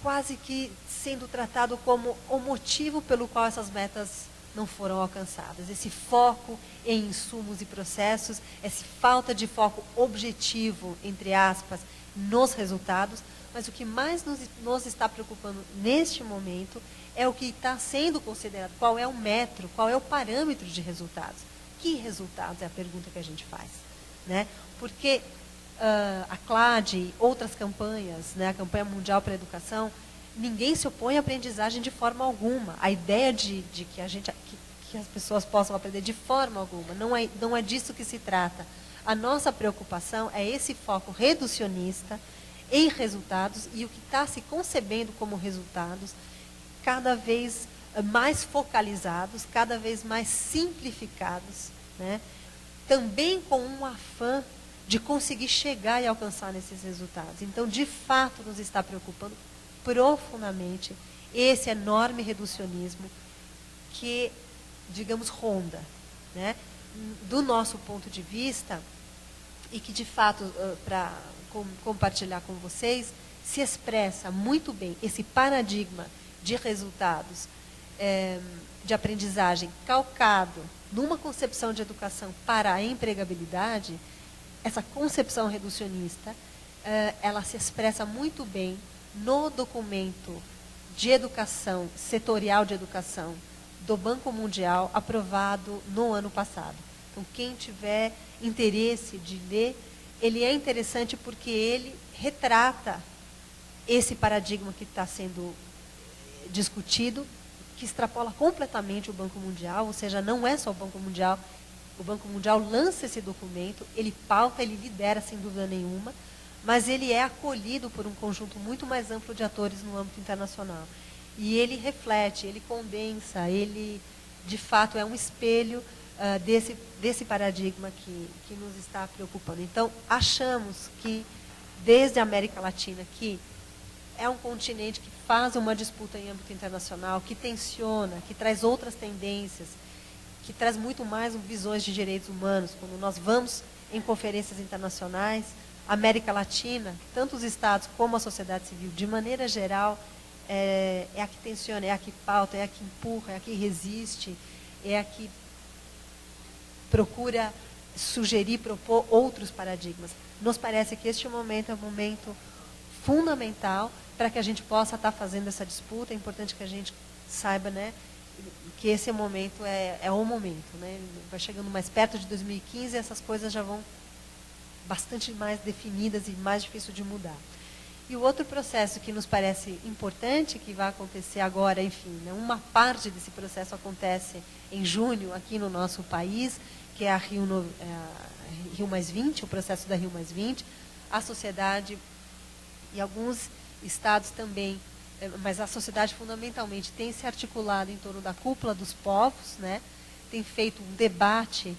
quase que sendo tratado como o motivo pelo qual essas metas não foram alcançadas. Esse foco em insumos e processos, essa falta de foco objetivo, entre aspas, nos resultados, mas o que mais nos está preocupando neste momento é o que está sendo considerado, qual é o metro, qual é o parâmetro de resultados. Que resultados é a pergunta que a gente faz. Né? Porque a CLAD e outras campanhas, né, a Campanha Mundial para a Educação, ninguém se opõe à aprendizagem de forma alguma. A ideia de que as pessoas possam aprender de forma alguma, não é disso que se trata. A nossa preocupação é esse foco reducionista em resultados e o que está se concebendo como resultados cada vez mais focalizados, cada vez mais simplificados, né? Também com um afã de conseguir chegar e alcançar nesses resultados. Então, de fato, nos está preocupando profundamente esse enorme reducionismo que, digamos, ronda, né? Do nosso ponto de vista, e que, de fato, para compartilhar com vocês, se expressa muito bem esse paradigma de resultados de aprendizagem calcado numa concepção de educação para a empregabilidade. Essa concepção reducionista, ela se expressa muito bem no documento de educação, setorial de educação, do Banco Mundial, aprovado no ano passado. Então, quem tiver interesse de ler, ele é interessante porque ele retrata esse paradigma que está sendo discutido, que extrapola completamente o Banco Mundial, ou seja, não é só o Banco Mundial. O Banco Mundial lança esse documento, ele pauta, ele lidera sem dúvida nenhuma, mas ele é acolhido por um conjunto muito mais amplo de atores no âmbito internacional. E ele reflete, ele condensa, ele de fato é um espelho desse paradigma que nos está preocupando. Então, achamos que desde a América Latina, que é um continente que faz uma disputa em âmbito internacional, que tensiona, que traz outras tendências, que traz muito mais visões de direitos humanos. Quando nós vamos em conferências internacionais, a América Latina, tanto os estados como a sociedade civil, de maneira geral, é a que tensiona, é a que pauta, é a que empurra, é a que resiste, é a que procura sugerir, propor outros paradigmas. Nos parece que este momento é um momento fundamental para que a gente possa estar fazendo essa disputa. É importante que a gente saiba, né, que esse momento é o momento. Né? Vai chegando mais perto de 2015 e essas coisas já vão bastante mais definidas e mais difícil de mudar. E o outro processo que nos parece importante, que vai acontecer agora, enfim, né, uma parte desse processo acontece em junho aqui no nosso país, que é a Rio+20, o processo da Rio+20, a sociedade e alguns estados também, mas a sociedade fundamentalmente tem se articulado em torno da cúpula dos povos, né, tem feito um debate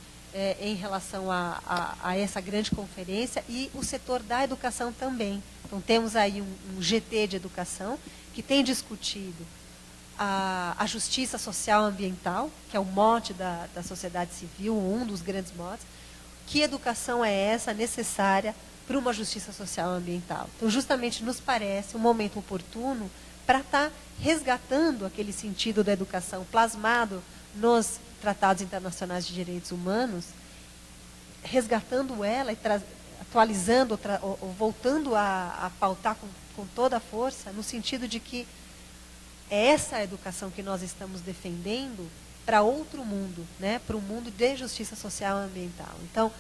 em relação a essa grande conferência, e o setor da educação também. Então, temos aí um GT de educação que tem discutido a justiça social ambiental, que é o mote da sociedade civil, um dos grandes motes. Que educação é essa necessária para uma justiça social ambiental? Então, justamente nos parece um momento oportuno para estar resgatando aquele sentido da educação plasmado nos tratados internacionais de direitos humanos, resgatando ela e atualizando, ou voltando a pautar com toda a força, no sentido de que é essa a educação que nós estamos defendendo para outro mundo, né? Para um mundo de justiça social e ambiental. Então,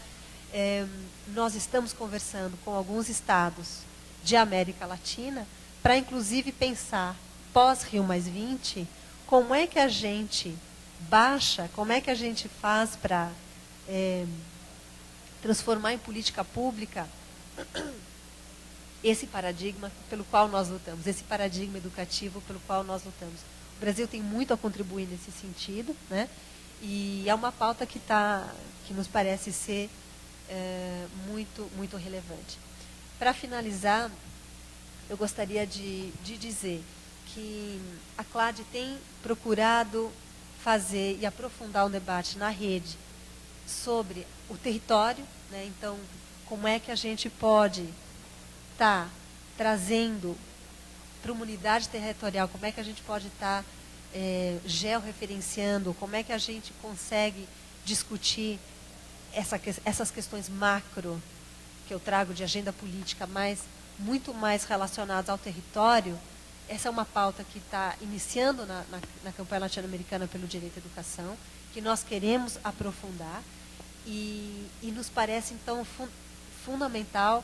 nós estamos conversando com alguns estados de América Latina para, inclusive, pensar, pós-Rio+20, como é que a gente baixa, como é que a gente faz para transformar em política pública esse paradigma pelo qual nós lutamos, esse paradigma educativo pelo qual nós lutamos. O Brasil tem muito a contribuir nesse sentido, né? E é uma pauta que nos parece ser muito, muito relevante. Para finalizar, eu gostaria de dizer que a CLAD tem procurado fazer e aprofundar um debate na rede sobre o território, né? Então, como é que a gente pode estar trazendo para uma unidade territorial, como é que a gente pode estar georreferenciando, como é que a gente consegue discutir essas questões macro que eu trago de agenda política, mas muito mais relacionadas ao território. Essa é uma pauta que está iniciando na campanha latino-americana pelo direito à educação, que nós queremos aprofundar, e nos parece, então, fundamental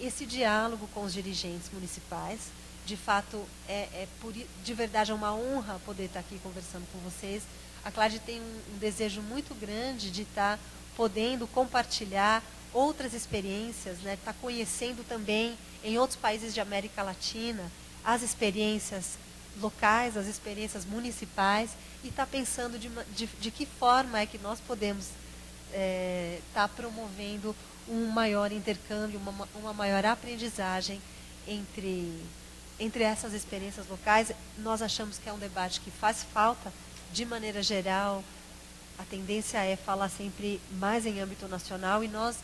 esse diálogo com os dirigentes municipais. De fato, de verdade, é uma honra poder estar aqui conversando com vocês. A CLAD tem um desejo muito grande de estar podendo compartilhar outras experiências, né? Estar conhecendo também em outros países de América Latina as experiências locais, as experiências municipais, e estar pensando de que forma é que nós podemos estar promovendo um maior intercâmbio, uma maior aprendizagem entre essas experiências locais. Nós achamos que é um debate que faz falta, de maneira geral. A tendência é falar sempre mais em âmbito nacional, e nós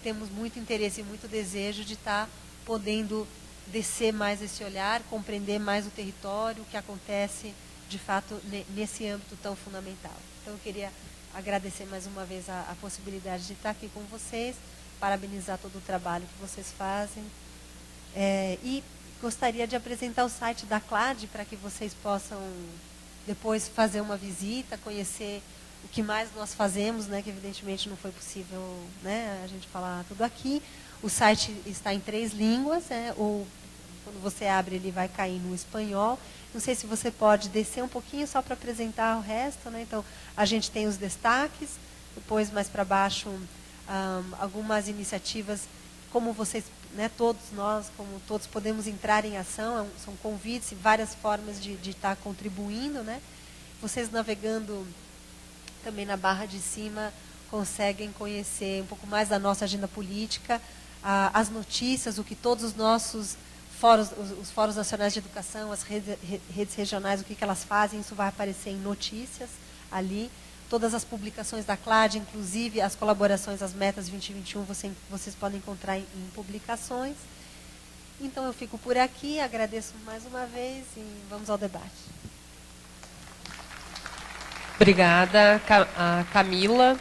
temos muito interesse e muito desejo de estar podendo descer mais esse olhar, compreender mais o território, o que acontece, de fato, nesse âmbito tão fundamental. Então, eu queria agradecer mais uma vez a possibilidade de estar aqui com vocês, parabenizar todo o trabalho que vocês fazem, e gostaria de apresentar o site da CLAD para que vocês possam depois fazer uma visita, conhecer o que mais nós fazemos, né, que evidentemente não foi possível, né, a gente falar tudo aqui. O site está em 3 línguas, ou quando você abre ele vai cair no espanhol. Não sei se você pode descer um pouquinho só para apresentar o resto, né? Então, a gente tem os destaques, depois mais para baixo algumas iniciativas, como vocês, né, todos nós, como todos podemos entrar em ação, são convites e várias formas de estar contribuindo, né? Vocês navegando também na barra de cima conseguem conhecer um pouco mais da nossa agenda política, as notícias, o que todos os nossos fóruns, os fóruns nacionais de educação, as redes regionais, o que elas fazem, isso vai aparecer em notícias ali. Todas as publicações da CLAD, inclusive as colaborações, as metas 2021, vocês podem encontrar em publicações. Então, eu fico por aqui, agradeço mais uma vez e vamos ao debate.
Obrigada, Camila.